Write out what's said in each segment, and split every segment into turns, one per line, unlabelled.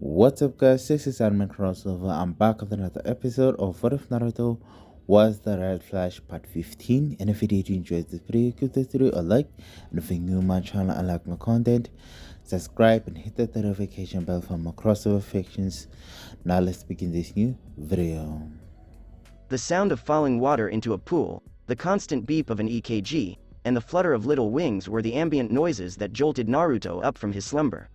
What's up, guys? This is Anime Crossover. I'm back with another episode of What If Naruto Was the Red Flash Part 15. And if you did enjoy this video, give this video a like. And if you're new to my channel and like my content, subscribe and hit that notification bell for more crossover fictions. Now let's begin this new video.
The sound of falling water into a pool, the constant beep of an EKG, and the flutter of little wings were the ambient noises that jolted Naruto up from his slumber.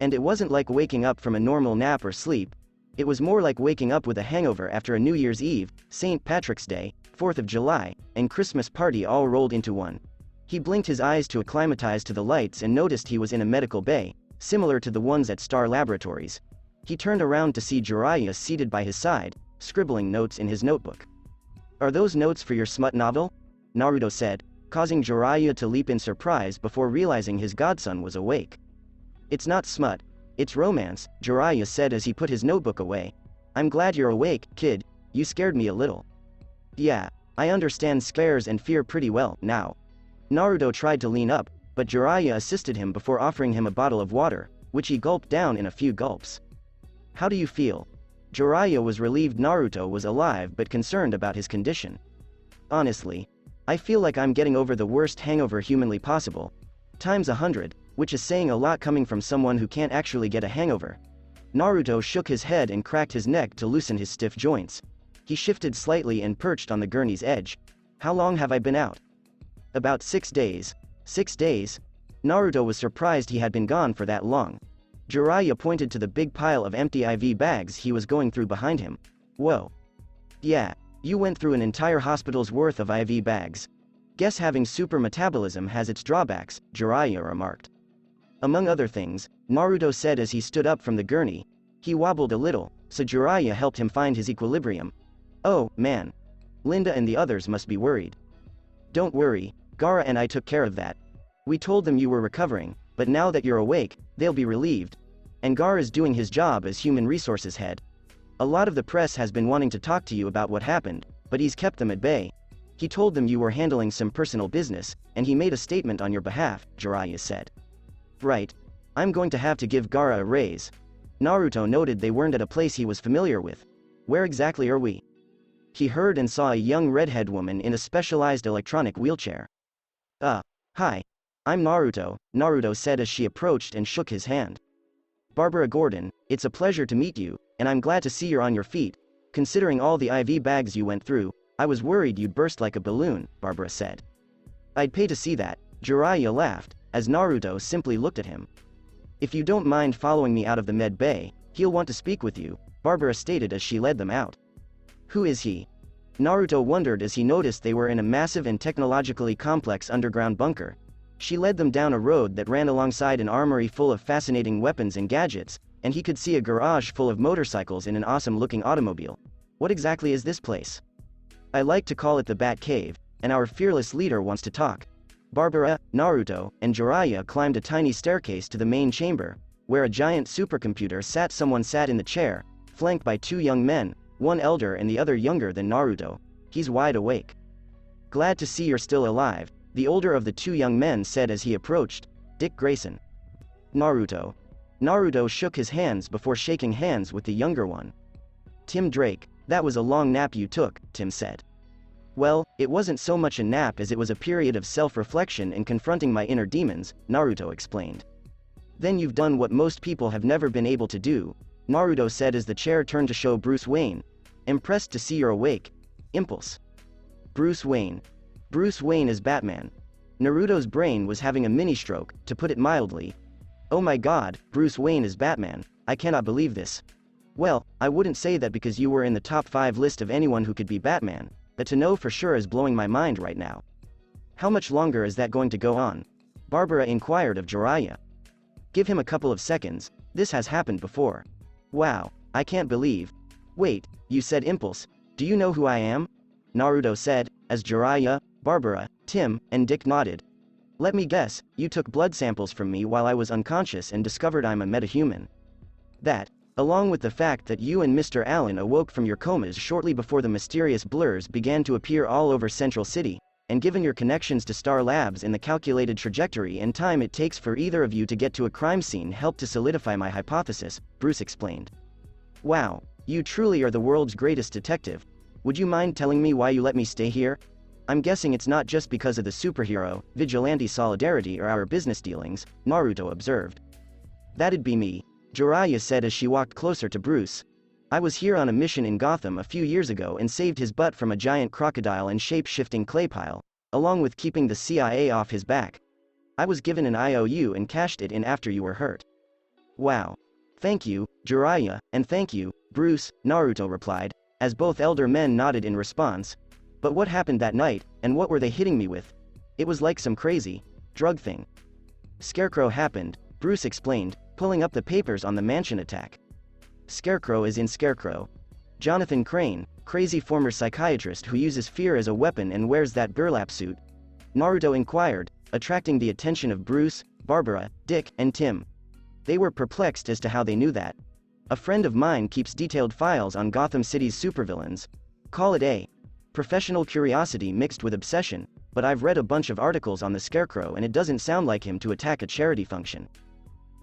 And it wasn't like waking up from a normal nap or sleep, it was more like waking up with a hangover after a New Year's Eve, St. Patrick's Day, 4th of July, and Christmas party all rolled into one. He blinked his eyes to acclimatize to the lights and noticed he was in a medical bay, similar to the ones at Star Laboratories. He turned around to see Jiraiya seated by his side, scribbling notes in his notebook. "Are those notes for your smut novel?" Naruto said, causing Jiraiya to leap in surprise before realizing his godson was awake. "It's not smut, it's romance," Jiraiya said as he put his notebook away. "I'm glad you're awake, kid, you scared me a little." "Yeah, I understand scares and fear pretty well, now." Naruto tried to lean up, but Jiraiya assisted him before offering him a bottle of water, which he gulped down in a few gulps. "How do you feel?" Jiraiya was relieved Naruto was alive but concerned about his condition. "Honestly, I feel like I'm getting over the worst hangover humanly possible. Times 100, which is saying a lot coming from someone who can't actually get a hangover." Naruto shook his head and cracked his neck to loosen his stiff joints. He shifted slightly and perched on the gurney's edge. "How long have I been out?" "About 6 days." 6 days? Naruto was surprised he had been gone for that long. Jiraiya pointed to the big pile of empty IV bags he was going through behind him. "Whoa. Yeah, you went through an entire hospital's worth of IV bags. Guess having super metabolism has its drawbacks," Jiraiya remarked. Among other things, Naruto said as he stood up from the gurney. He wobbled a little, so Jiraiya helped him find his equilibrium. "Oh, man. Linda and the others must be worried." "Don't worry, Gaara and I took care of that. We told them you were recovering, but now that you're awake, they'll be relieved. And Gaara is doing his job as human resources head. A lot of the press has been wanting to talk to you about what happened, but he's kept them at bay. He told them you were handling some personal business, and he made a statement on your behalf," Jiraiya said. "Right. I'm going to have to give Gaara a raise." Naruto noted they weren't at a place he was familiar with. "Where exactly are we?" He heard and saw a young redhead woman in a specialized electronic wheelchair. Hi. I'm Naruto," Naruto said as she approached and shook his hand. "Barbara Gordon, it's a pleasure to meet you, and I'm glad to see you're on your feet. Considering all the IV bags you went through, I was worried you'd burst like a balloon," Barbara said. "I'd pay to see that," Jiraiya laughed, as Naruto simply looked at him. "If you don't mind following me out of the med bay, he'll want to speak with you," Barbara stated as she led them out. "Who is he?" Naruto wondered as he noticed they were in a massive and technologically complex underground bunker. She led them down a road that ran alongside an armory full of fascinating weapons and gadgets, and he could see a garage full of motorcycles in an awesome-looking automobile. "What exactly is this place?" "I like to call it the Bat Cave, and our fearless leader wants to talk." Barbara, Naruto, and Jiraiya climbed a tiny staircase to the main chamber, where a giant supercomputer sat. Someone sat in the chair, flanked by 2 young men, one elder and the other younger than Naruto. "He's wide awake." "Glad to see you're still alive," the older of the 2 young men said as he approached. "Dick Grayson." "Naruto." Naruto shook his hands before shaking hands with the younger one. "Tim Drake, that was a long nap you took," Tim said. "Well, it wasn't so much a nap as it was a period of self-reflection and confronting my inner demons," Naruto explained. "Then you've done what most people have never been able to do," Naruto said as the chair turned to show Bruce Wayne. "Impressed to see you're awake. Impulse." Bruce Wayne. Bruce Wayne is Batman. Naruto's brain was having a mini-stroke, to put it mildly. "Oh my god, Bruce Wayne is Batman, I cannot believe this." "Well, I wouldn't say that because you were in the top 5 list of anyone who could be Batman, but to know for sure is blowing my mind right now." "How much longer is that going to go on?" Barbara inquired of Jiraiya. "Give him a couple of seconds, this has happened before." "Wow, I can't believe." "Wait, you said Impulse, do you know who I am?" Naruto said, as Jiraiya, Barbara, Tim, and Dick nodded. "Let me guess, you took blood samples from me while I was unconscious and discovered I'm a metahuman. That, along with the fact that you and Mr. Allen awoke from your comas shortly before the mysterious blurs began to appear all over Central City, and given your connections to Star Labs and the calculated trajectory and time it takes for either of you to get to a crime scene helped to solidify my hypothesis, Bruce explained. Wow, you truly are the world's greatest detective. Would you mind telling me why you let me stay here? I'm guessing it's not just because of the superhero, vigilante solidarity or our business dealings, Naruto observed. That'd be me, Jiraiya said as she walked closer to Bruce. I was here on a mission in Gotham a few years ago and saved his butt from a giant crocodile and shape-shifting clay pile, along with keeping the CIA off his back. I was given an IOU and cashed it in after you were hurt. Wow. Thank you, Jiraiya, and thank you, Bruce, Naruto replied, as both elder men nodded in response. But what happened that night, and what were they hitting me with? It was like some crazy drug thing. Scarecrow happened, Bruce explained, pulling up the papers on the mansion attack. Scarecrow is in Scarecrow. Jonathan Crane, crazy former psychiatrist who uses fear as a weapon and wears that burlap suit? Naruto inquired, attracting the attention of Bruce, Barbara, Dick, and Tim. They were perplexed as to how they knew that. A friend of mine keeps detailed files on Gotham City's supervillains. Call it a professional curiosity mixed with obsession, but I've read a bunch of articles on the Scarecrow and it doesn't sound like him to attack a charity function.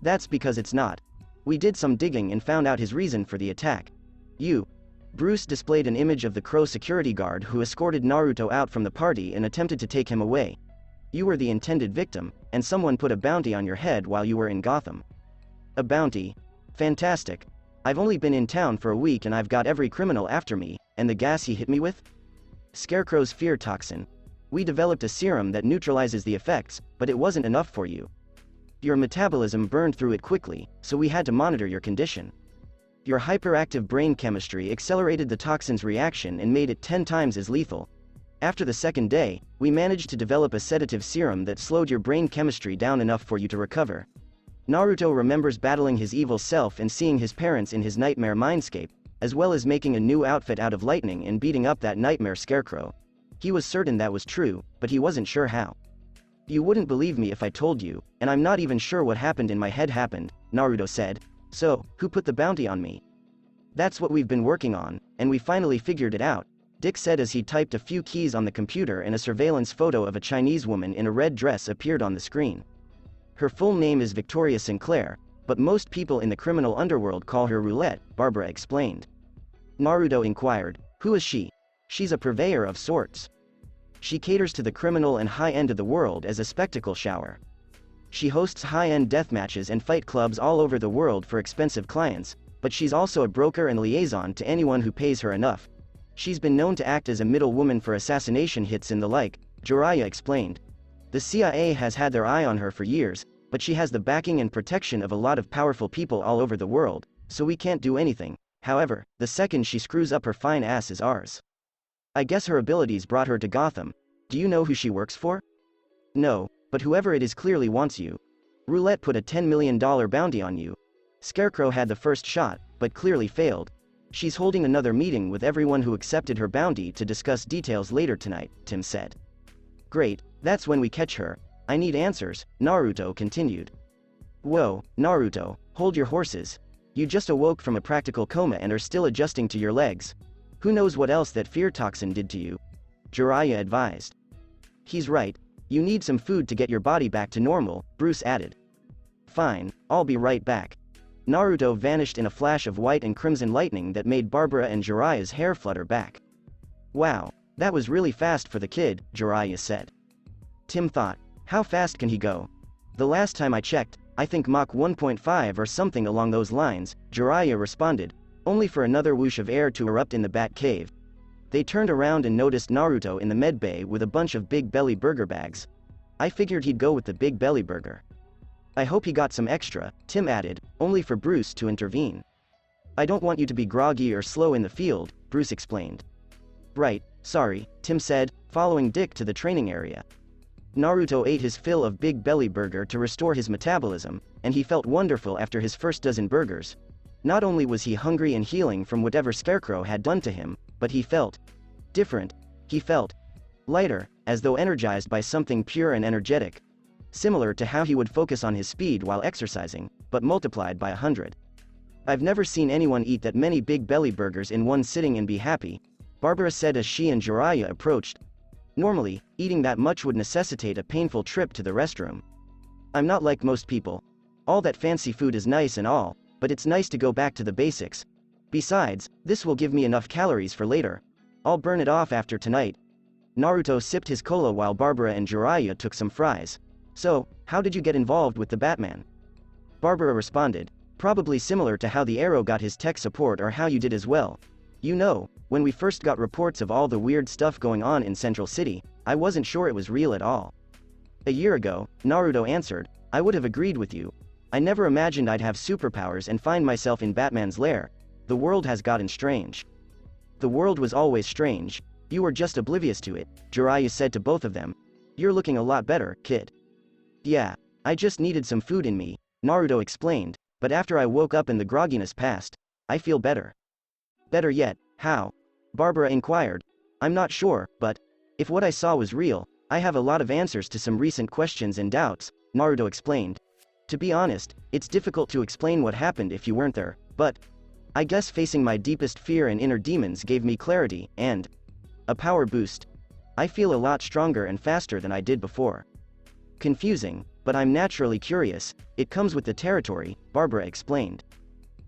That's because it's not. We did some digging and found out his reason for the attack. Bruce displayed an image of the Crow security guard who escorted Naruto out from the party and attempted to take him away. You were the intended victim, and someone put a bounty on your head while you were in Gotham. A bounty? Fantastic. I've only been in town for a week and I've got every criminal after me, and the gas he hit me with? Scarecrow's fear toxin. We developed a serum that neutralizes the effects, but it wasn't enough for you. Your metabolism burned through it quickly, so we had to monitor your condition. Your hyperactive brain chemistry accelerated the toxin's reaction and made it 10 times as lethal. After the second day, we managed to develop a sedative serum that slowed your brain chemistry down enough for you to recover. Naruto remembers battling his evil self and seeing his parents in his nightmare mindscape, as well as making a new outfit out of lightning and beating up that nightmare Scarecrow. He was certain that was true, but he wasn't sure how. You wouldn't believe me if I told you, and I'm not even sure what happened in my head happened, Naruto said. So, who put the bounty on me? That's what we've been working on, and we finally figured it out, Dick said as he typed a few keys on the computer and a surveillance photo of a Chinese woman in a red dress appeared on the screen. Her full name is Victoria Sinclair, but most people in the criminal underworld call her Roulette, Barbara explained. Naruto inquired, who is she? She's a purveyor of sorts. She caters to the criminal and high end of the world as a spectacle shower. She hosts high-end death matches and fight clubs all over the world for expensive clients, but she's also a broker and liaison to anyone who pays her enough. She's been known to act as a middle woman for assassination hits and the like, Jiraiya explained. The CIA has had their eye on her for years, but she has the backing and protection of a lot of powerful people all over the world, so we can't do anything. However, the second she screws up, her fine ass is ours. I guess her abilities brought her to Gotham. Do you know who she works for? No, but whoever it is clearly wants you. Roulette put a $10 million bounty on you. Scarecrow had the first shot, but clearly failed. She's holding another meeting with everyone who accepted her bounty to discuss details later tonight, Tim said. Great, that's when we catch her. I need answers, Naruto continued. Whoa, Naruto, hold your horses. You just awoke from a practical coma and are still adjusting to your legs. Who knows what else that fear toxin did to you? Jiraiya advised. He's right. You need some food to get your body back to normal, Bruce added. Fine, I'll be right back. Naruto vanished in a flash of white and crimson lightning that made Barbara and Jiraiya's hair flutter back. Wow, that was really fast for the kid, Jiraiya said. Tim thought, how fast can he go? The last time I checked, I think Mach 1.5 or something along those lines, Jiraiya responded, only for another whoosh of air to erupt in the Bat Cave. They turned around and noticed Naruto in the med bay with a bunch of Big Belly burger bags. I figured he'd go with the Big Belly burger. I hope he got some extra, Tim added, only for Bruce to intervene. I don't want you to be groggy or slow in the field, Bruce explained. Right, sorry, Tim said, following Dick to the training area. Naruto ate his fill of Big Belly burger to restore his metabolism, and he felt wonderful after his first dozen burgers. Not only was he hungry and healing from whatever Scarecrow had done to him, but he felt different. He felt lighter, as though energized by something pure and energetic. Similar to how he would focus on his speed while exercising, but multiplied by 100. I've never seen anyone eat that many Big Belly burgers in one sitting and be happy, Barbara said as she and Jiraiya approached. Normally, eating that much would necessitate a painful trip to the restroom. I'm not like most people. All that fancy food is nice and all, but it's nice to go back to the basics. Besides, this will give me enough calories for later. I'll burn it off after tonight. Naruto sipped his cola while Barbara and Jiraiya took some fries. So, how did you get involved with the Batman? Barbara responded, probably similar to how the Arrow got his tech support or how you did as well. You know, when we first got reports of all the weird stuff going on in Central City, I wasn't sure it was real at all. A year ago, Naruto answered, I would have agreed with you. I never imagined I'd have superpowers and find myself in Batman's lair. The world has gotten strange. The world was always strange. You were just oblivious to it, Jiraiya said to both of them. You're looking a lot better, kid. Yeah, I just needed some food in me, Naruto explained, but after I woke up and the grogginess passed, I feel better. Better yet, how? Barbara inquired. I'm not sure, but if what I saw was real, I have a lot of answers to some recent questions and doubts, Naruto explained. To be honest, it's difficult to explain what happened if you weren't there, but I guess facing my deepest fear and inner demons gave me clarity and a power boost. I feel a lot stronger and faster than I did before. Confusing, but I'm naturally curious, it comes with the territory, Barbara explained.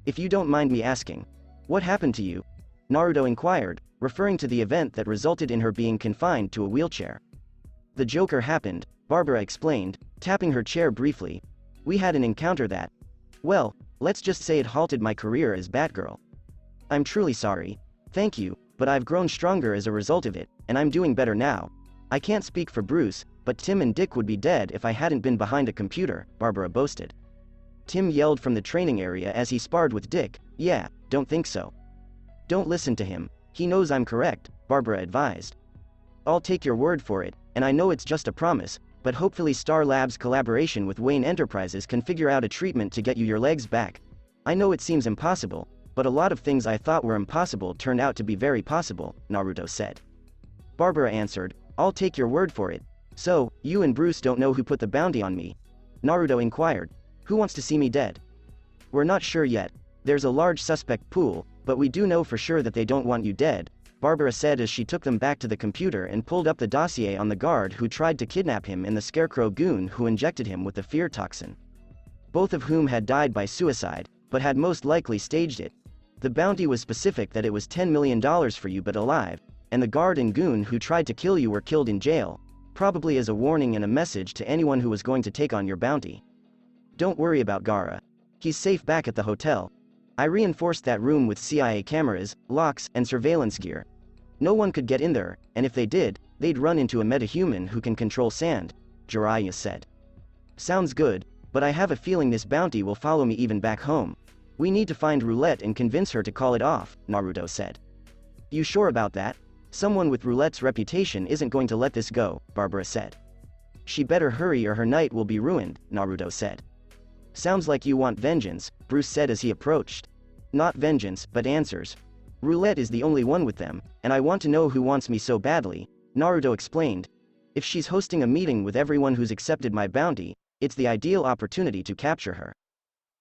If you don't mind me asking, what happened to you? Naruto inquired, referring to the event that resulted in her being confined to a wheelchair. The Joker happened, Barbara explained, tapping her chair briefly. We had an encounter that, well, let's just say it halted my career as Batgirl. I'm truly sorry. Thank you, but I've grown stronger as a result of it, and I'm doing better now. I can't speak for Bruce, but Tim and Dick would be dead if I hadn't been behind a computer, Barbara boasted. Tim yelled from the training area as he sparred with Dick, yeah, don't think so. Don't listen to him, he knows I'm correct, Barbara advised. I'll take your word for it, and I know it's just a promise, but hopefully Star Labs' collaboration with Wayne Enterprises can figure out a treatment to get you your legs back. I know it seems impossible, but a lot of things I thought were impossible turned out to be very possible, Naruto said. Barbara answered, I'll take your word for it. So, you and Bruce don't know who put the bounty on me? Naruto inquired. Who wants to see me dead? We're not sure yet. There's a large suspect pool, but we do know for sure that they don't want you dead, Barbara said as she took them back to the computer and pulled up the dossier on the guard who tried to kidnap him and the Scarecrow goon who injected him with the fear toxin. Both of whom had died by suicide, but had most likely staged it. The bounty was specific that it was $10 million for you but alive, and the guard and goon who tried to kill you were killed in jail, probably as a warning and a message to anyone who was going to take on your bounty. Don't worry about Gaara. He's safe back at the hotel. I reinforced that room with CIA cameras, locks, and surveillance gear. No one could get in there, and if they did, they'd run into a metahuman who can control sand, Jiraiya said. Sounds good, but I have a feeling this bounty will follow me even back home. We need to find Roulette and convince her to call it off, Naruto said. You sure about that? Someone with Roulette's reputation isn't going to let this go, Barbara said. She better hurry or her night will be ruined, Naruto said. Sounds like you want vengeance, Bruce said as he approached. Not vengeance, but answers. Roulette is the only one with them, and I want to know who wants me so badly, Naruto explained. If she's hosting a meeting with everyone who's accepted my bounty, it's the ideal opportunity to capture her.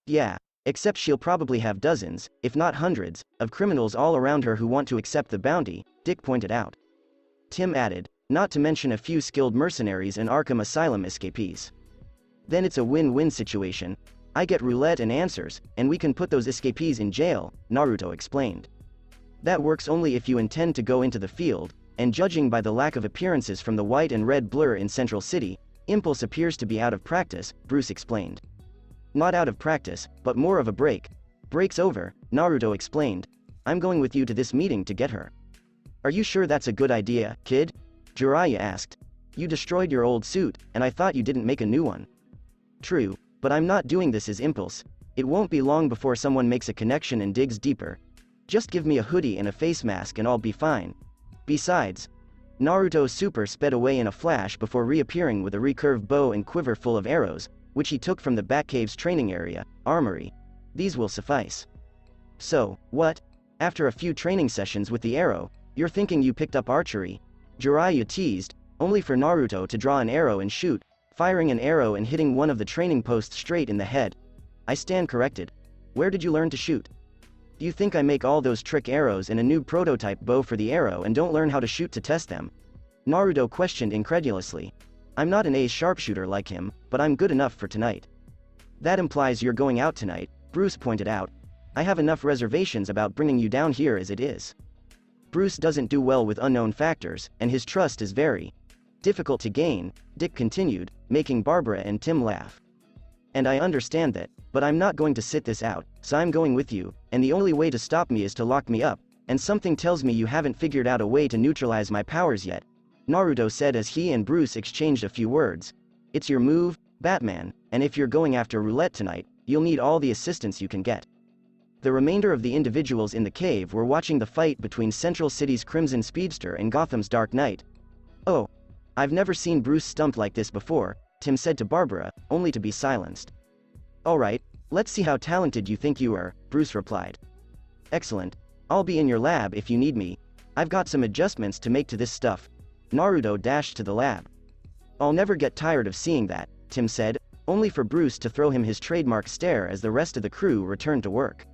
Yeah, except she'll probably have dozens, if not hundreds, of criminals all around her who want to accept the bounty, Dick pointed out. Tim added, not to mention a few skilled mercenaries and Arkham Asylum escapees. Then it's a win-win situation. I get Roulette and answers, and we can put those escapees in jail, Naruto explained. That works only if you intend to go into the field, and judging by the lack of appearances from the white and red blur in Central City, Impulse appears to be out of practice, Bruce explained. Not out of practice, but more of a break. Break's over, Naruto explained. I'm going with you to this meeting to get her. Are you sure that's a good idea, kid? Jiraiya asked. You destroyed your old suit, and I thought you didn't make a new one. True, but I'm not doing this as Impulse. It won't be long before someone makes a connection and digs deeper. Just give me a hoodie and a face mask and I'll be fine. Besides, Naruto's super sped away in a flash before reappearing with a recurved bow and quiver full of arrows, which he took from the Batcave's training area, armory. These will suffice. So, what? After a few training sessions with the arrow, you're thinking you picked up archery? Jiraiya teased, only for Naruto to draw an arrow and shoot, firing an arrow and hitting one of the training posts straight in the head. I stand corrected. Where did you learn to shoot? Do you think I make all those trick arrows and a new prototype bow for the arrow and don't learn how to shoot to test them? Naruto questioned incredulously. I'm not an ace sharpshooter like him, but I'm good enough for tonight. That implies you're going out tonight, Bruce pointed out. I have enough reservations about bringing you down here as it is. Bruce doesn't do well with unknown factors, and his trust is very difficult to gain, Dick continued, making Barbara and Tim laugh. And I understand that, but I'm not going to sit this out, so I'm going with you, and the only way to stop me is to lock me up, and something tells me you haven't figured out a way to neutralize my powers yet, Naruto said as he and Bruce exchanged a few words. It's your move, Batman, and if you're going after roulette tonight, you'll need all the assistance you can get. The remainder of the individuals in the cave were watching the fight between Central City's Crimson Speedster and Gotham's Dark Knight. Oh, I've never seen Bruce stumped like this before, Tim said to Barbara, only to be silenced. Alright, let's see how talented you think you are, Bruce replied. Excellent. I'll be in your lab if you need me. I've got some adjustments to make to this stuff. Naruto dashed to the lab. I'll never get tired of seeing that, Tim said, only for Bruce to throw him his trademark stare as the rest of the crew returned to work.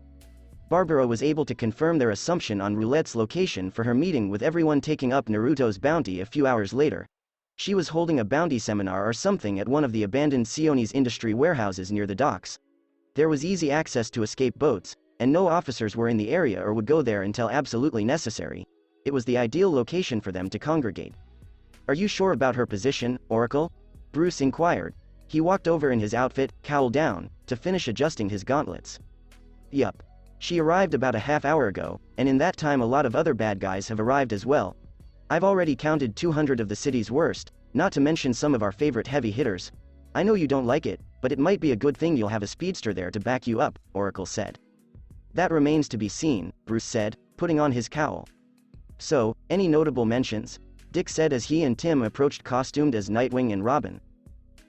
Barbara was able to confirm their assumption on Roulette's location for her meeting with everyone taking up Naruto's bounty a few hours later. She was holding a bounty seminar or something at one of the abandoned Sionis industry warehouses near the docks. There was easy access to escape boats, and no officers were in the area or would go there until absolutely necessary. It was the ideal location for them to congregate. Are you sure about her position, Oracle? Bruce inquired. He walked over in his outfit, cowl down, to finish adjusting his gauntlets. Yup. She arrived about a half hour ago, and in that time a lot of other bad guys have arrived as well. I've already counted 200 of the city's worst, not to mention some of our favorite heavy hitters. I know you don't like it, but it might be a good thing you'll have a speedster there to back you up, Oracle said. That remains to be seen, Bruce said, putting on his cowl. So, any notable mentions? Dick said as he and Tim approached costumed as Nightwing and Robin.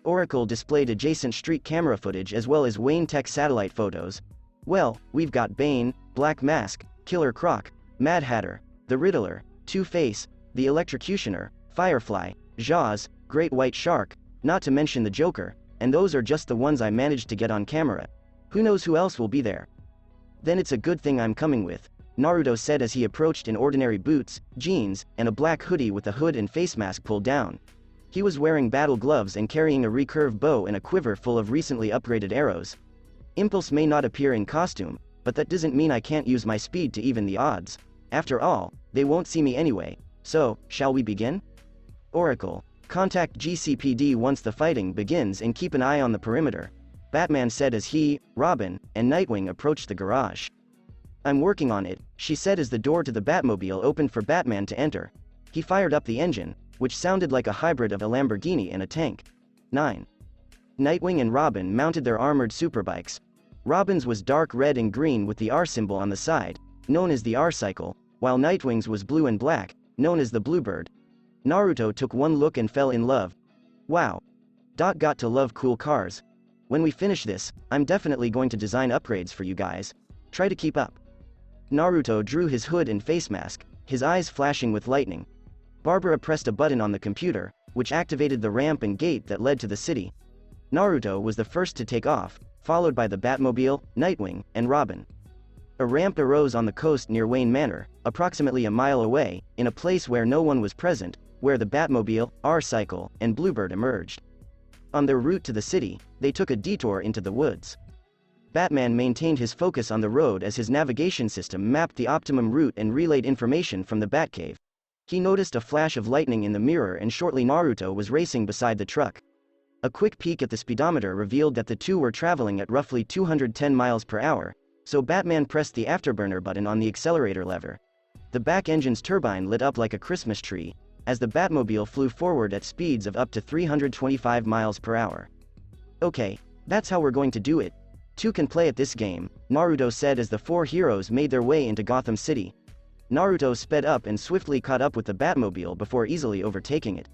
Oracle displayed adjacent street camera footage as well as Wayne Tech satellite photos. Well, we've got Bane, Black Mask, Killer Croc, Mad Hatter, the Riddler, Two-Face, the Electrocutioner, Firefly, Jaws, Great White Shark, not to mention the Joker, and those are just the ones I managed to get on camera. Who knows who else will be there? Then it's a good thing I'm coming with, Naruto said as he approached in ordinary boots, jeans, and a black hoodie with the hood and face mask pulled down. He was wearing battle gloves and carrying a recurve bow and a quiver full of recently upgraded arrows. Impulse may not appear in costume, but that doesn't mean I can't use my speed to even the odds. After all, they won't see me anyway, so, shall we begin? Oracle, contact GCPD once the fighting begins and keep an eye on the perimeter, Batman said as he, Robin, and Nightwing approached the garage. I'm working on it, she said as the door to the Batmobile opened for Batman to enter. He fired up the engine, which sounded like a hybrid of a Lamborghini and a tank. 9. Nightwing and Robin mounted their armored superbikes. Robin's was dark red and green with the R symbol on the side, known as the R-Cycle, while Nightwing's was blue and black, known as the Bluebird. Naruto took one look and fell in love. Wow. Got to love cool cars. When we finish this, I'm definitely going to design upgrades for you guys. Try to keep up. Naruto drew his hood and face mask, his eyes flashing with lightning. Barbara pressed a button on the computer, which activated the ramp and gate that led to the city. Naruto was the first to take off, followed by the Batmobile, Nightwing, and Robin. A ramp arose on the coast near Wayne Manor, approximately a mile away, in a place where no one was present, where the Batmobile, R-Cycle, and Bluebird emerged. On their route to the city, they took a detour into the woods. Batman maintained his focus on the road as his navigation system mapped the optimum route and relayed information from the Batcave. He noticed a flash of lightning in the mirror and shortly Naruto was racing beside the truck. A quick peek at the speedometer revealed that the two were traveling at roughly 210 miles per hour, so Batman pressed the afterburner button on the accelerator lever. The back engine's turbine lit up like a Christmas tree, as the Batmobile flew forward at speeds of up to 325 miles per hour. Okay, that's how we're going to do it. Two can play at this game, Naruto said as the four heroes made their way into Gotham City. Naruto sped up and swiftly caught up with the Batmobile before easily overtaking it.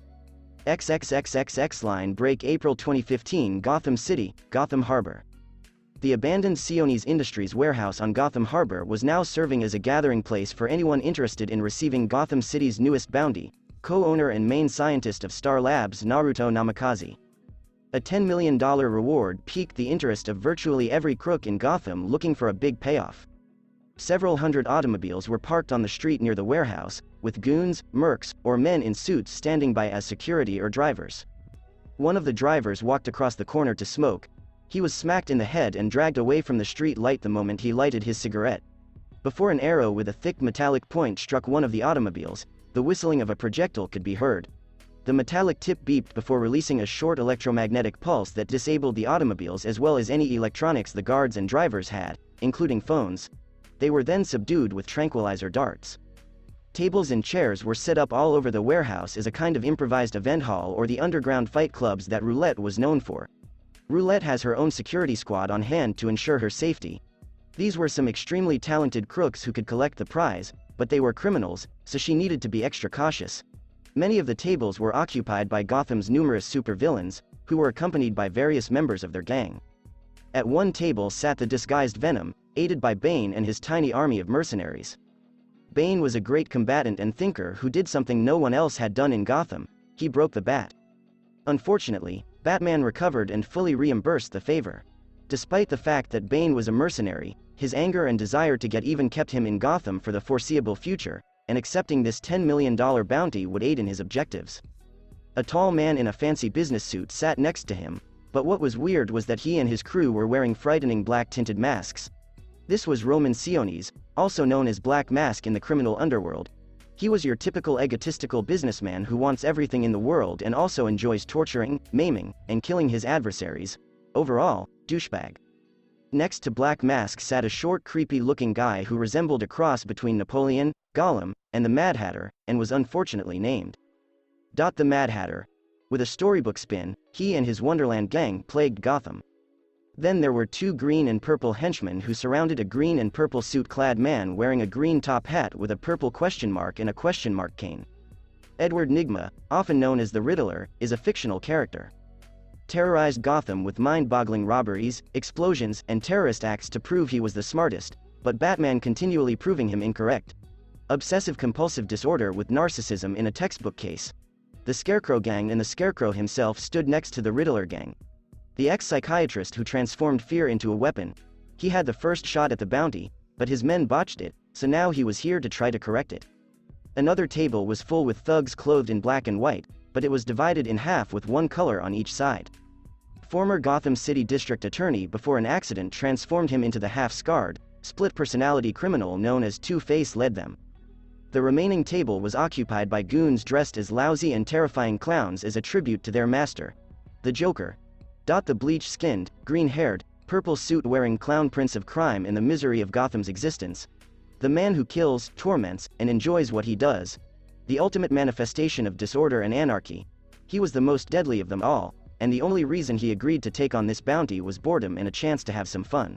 XXXXX line break April 2015 Gotham City, Gotham Harbor. The abandoned Sionis Industries warehouse on Gotham Harbor was now serving as a gathering place for anyone interested in receiving Gotham City's newest bounty, co-owner and main scientist of Star Labs Naruto Namikaze. A $10 million reward piqued the interest of virtually every crook in Gotham looking for a big payoff. Several hundred automobiles were parked on the street near the warehouse, with goons, mercs, or men in suits standing by as security or drivers. One of the drivers walked across the corner to smoke. He was smacked in the head and dragged away from the street light the moment he lighted his cigarette. Before an arrow with a thick metallic point struck one of the automobiles, the whistling of a projectile could be heard. The metallic tip beeped before releasing a short electromagnetic pulse that disabled the automobiles as well as any electronics the guards and drivers had, including phones. They were then subdued with tranquilizer darts. Tables and chairs were set up all over the warehouse as a kind of improvised event hall or the underground fight clubs that Roulette was known for. Roulette has her own security squad on hand to ensure her safety. These were some extremely talented crooks who could collect the prize, but they were criminals, so she needed to be extra cautious. Many of the tables were occupied by Gotham's numerous supervillains, who were accompanied by various members of their gang. At one table sat the disguised Venom, aided by Bane and his tiny army of mercenaries. Bane was a great combatant and thinker who did something no one else had done in Gotham: he broke the bat. Unfortunately, Batman recovered and fully reimbursed the favor. Despite the fact that Bane was a mercenary, his anger and desire to get even kept him in Gotham for the foreseeable future, and accepting this $10 million bounty would aid in his objectives. A tall man in a fancy business suit sat next to him, but what was weird was that he and his crew were wearing frightening black-tinted masks. This was Roman Siones, also known as Black Mask in the criminal underworld. He was your typical egotistical businessman who wants everything in the world and also enjoys torturing, maiming, and killing his adversaries. Overall, douchebag. Next to Black Mask sat a short, creepy-looking guy who resembled a cross between Napoleon, Gollum, and the Mad Hatter, and was unfortunately named the Mad Hatter. With a storybook spin, he and his Wonderland gang plagued Gotham. Then there were two green and purple henchmen who surrounded a green and purple suit-clad man wearing a green top hat with a purple question mark and a question mark cane. Edward Nygma, often known as the Riddler, is a fictional character. Terrorized Gotham with mind-boggling robberies, explosions, and terrorist acts to prove he was the smartest, but Batman continually proving him incorrect. Obsessive-compulsive disorder with narcissism in a textbook case. The Scarecrow gang and the Scarecrow himself stood next to the Riddler gang. The ex-psychiatrist who transformed fear into a weapon. He had the first shot at the bounty, but his men botched it, so now he was here to try to correct it. Another table was full with thugs clothed in black and white, but it was divided in half with one color on each side. Former Gotham City District Attorney before an accident transformed him into the half-scarred, split-personality criminal known as Two-Face led them. The remaining table was occupied by goons dressed as lousy and terrifying clowns as a tribute to their master, the Joker. The bleach-skinned, green-haired, purple suit-wearing clown prince of crime and the misery of Gotham's existence. The man who kills, torments, and enjoys what he does. The ultimate manifestation of disorder and anarchy. He was the most deadly of them all, and the only reason he agreed to take on this bounty was boredom and a chance to have some fun.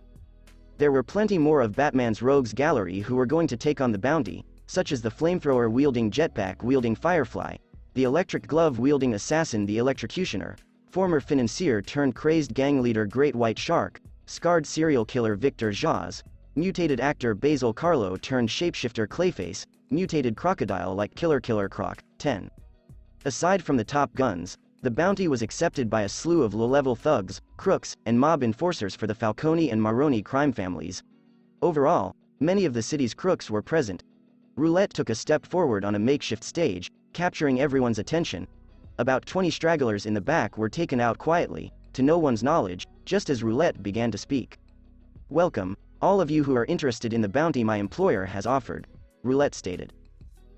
There were plenty more of Batman's rogues gallery who were going to take on the bounty, such as the flamethrower-wielding jetpack-wielding Firefly, the electric glove-wielding assassin the Electrocutioner, former financier-turned-crazed gang leader Great White Shark, scarred serial killer Victor Jaws, mutated actor Basil Carlo turned shapeshifter Clayface, mutated crocodile like Killer Croc. 10. Aside from the top guns, the bounty was accepted by a slew of low-level thugs, crooks, and mob enforcers for the Falcone and Maroni crime families. Overall, many of the city's crooks were present. Roulette took a step forward on a makeshift stage, capturing everyone's attention. About 20 stragglers in the back were taken out quietly, to no one's knowledge, just as Roulette began to speak. "Welcome, all of you who are interested in the bounty my employer has offered," Roulette stated.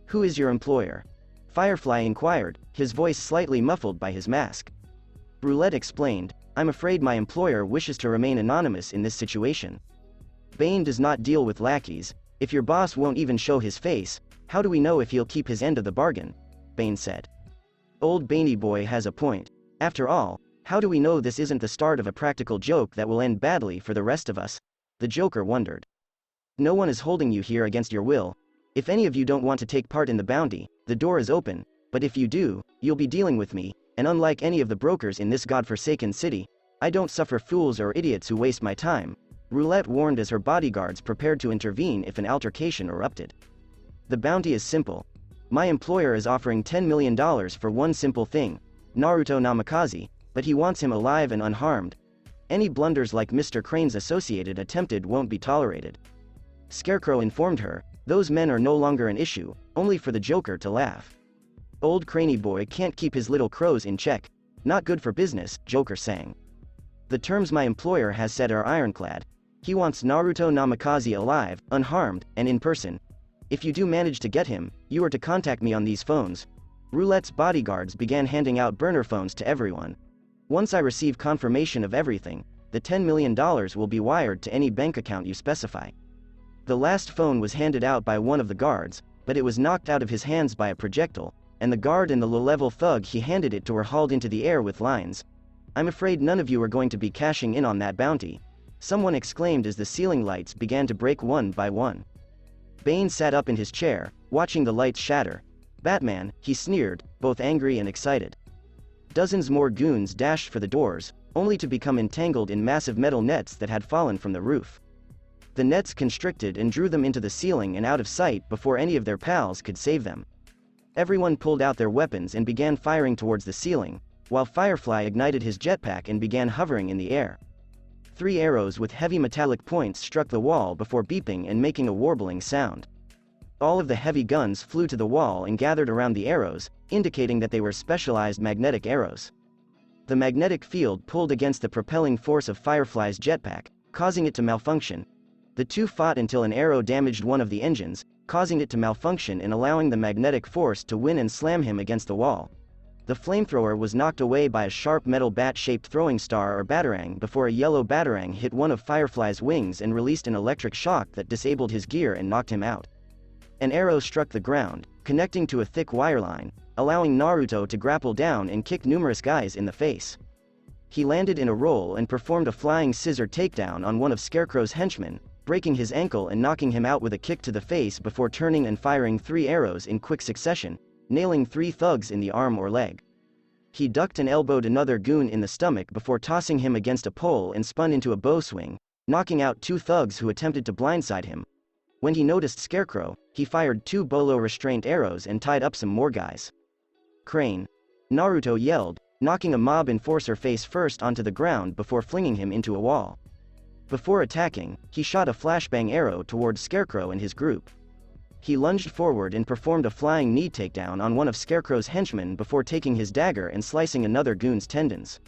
"Who is your employer?" Firefly inquired, his voice slightly muffled by his mask. Roulette explained, "I'm afraid my employer wishes to remain anonymous in this situation. Bane does not deal with lackeys. If your boss won't even show his face, how do we know if he'll keep his end of the bargain?" Bane said. Old Baney Boy has a point. After all, how do we know this isn't the start of a practical joke that will end badly for the rest of us? The Joker wondered. "No one is holding you here against your will. If any of you don't want to take part in the bounty, the door is open, but if you do, you'll be dealing with me, and unlike any of the brokers in this godforsaken city, I don't suffer fools or idiots who waste my time," Roulette warned as her bodyguards prepared to intervene if an altercation erupted. "The bounty is simple. My employer is offering $10 million for one simple thing, Naruto Namikaze, but he wants him alive and unharmed. Any blunders like Mr. Crane's associated attempted won't be tolerated." Scarecrow informed her, "Those men are no longer an issue," only for the Joker to laugh. "Old Craney boy can't keep his little crows in check. Not good for business," Joker sang. "The terms my employer has said are ironclad. He wants Naruto Namikaze alive, unharmed, and in person. If you do manage to get him, you are to contact me on these phones." Roulette's bodyguards began handing out burner phones to everyone. "Once I receive confirmation of everything, the $10 million will be wired to any bank account you specify." The last phone was handed out by one of the guards, but it was knocked out of his hands by a projectile, and the guard and the low-level thug he handed it to were hauled into the air with lines. "I'm afraid none of you are going to be cashing in on that bounty," someone exclaimed as the ceiling lights began to break one by one. Bane sat up in his chair, watching the lights shatter. "Batman," he sneered, both angry and excited. Dozens more goons dashed for the doors, only to become entangled in massive metal nets that had fallen from the roof. The nets constricted and drew them into the ceiling and out of sight before any of their pals could save them. Everyone pulled out their weapons and began firing towards the ceiling, while Firefly ignited his jetpack and began hovering in the air. 3 arrows with heavy metallic points struck the wall before beeping and making a warbling sound. All of the heavy guns flew to the wall and gathered around the arrows, indicating that they were specialized magnetic arrows. The magnetic field pulled against the propelling force of Firefly's jetpack, causing it to malfunction. The two fought until an arrow damaged one of the engines, causing it to malfunction and allowing the magnetic force to win and slam him against the wall. The flamethrower was knocked away by a sharp metal bat-shaped throwing star or batarang before a yellow batarang hit one of Firefly's wings and released an electric shock that disabled his gear and knocked him out. An arrow struck the ground, connecting to a thick wire line, allowing Naruto to grapple down and kick numerous guys in the face. He landed in a roll and performed a flying scissor takedown on one of Scarecrow's henchmen, breaking his ankle and knocking him out with a kick to the face before turning and firing 3 arrows in quick succession, nailing 3 thugs in the arm or leg. He ducked and elbowed another goon in the stomach before tossing him against a pole and spun into a bow swing, knocking out 2 thugs who attempted to blindside him. When he noticed Scarecrow, he fired 2 bolo restraint arrows and tied up some more guys. "Crane!" Naruto yelled, knocking a mob enforcer face first onto the ground before flinging him into a wall. Before attacking, he shot a flashbang arrow toward Scarecrow and his group. He lunged forward and performed a flying knee takedown on one of Scarecrow's henchmen before taking his dagger and slicing another goon's tendons.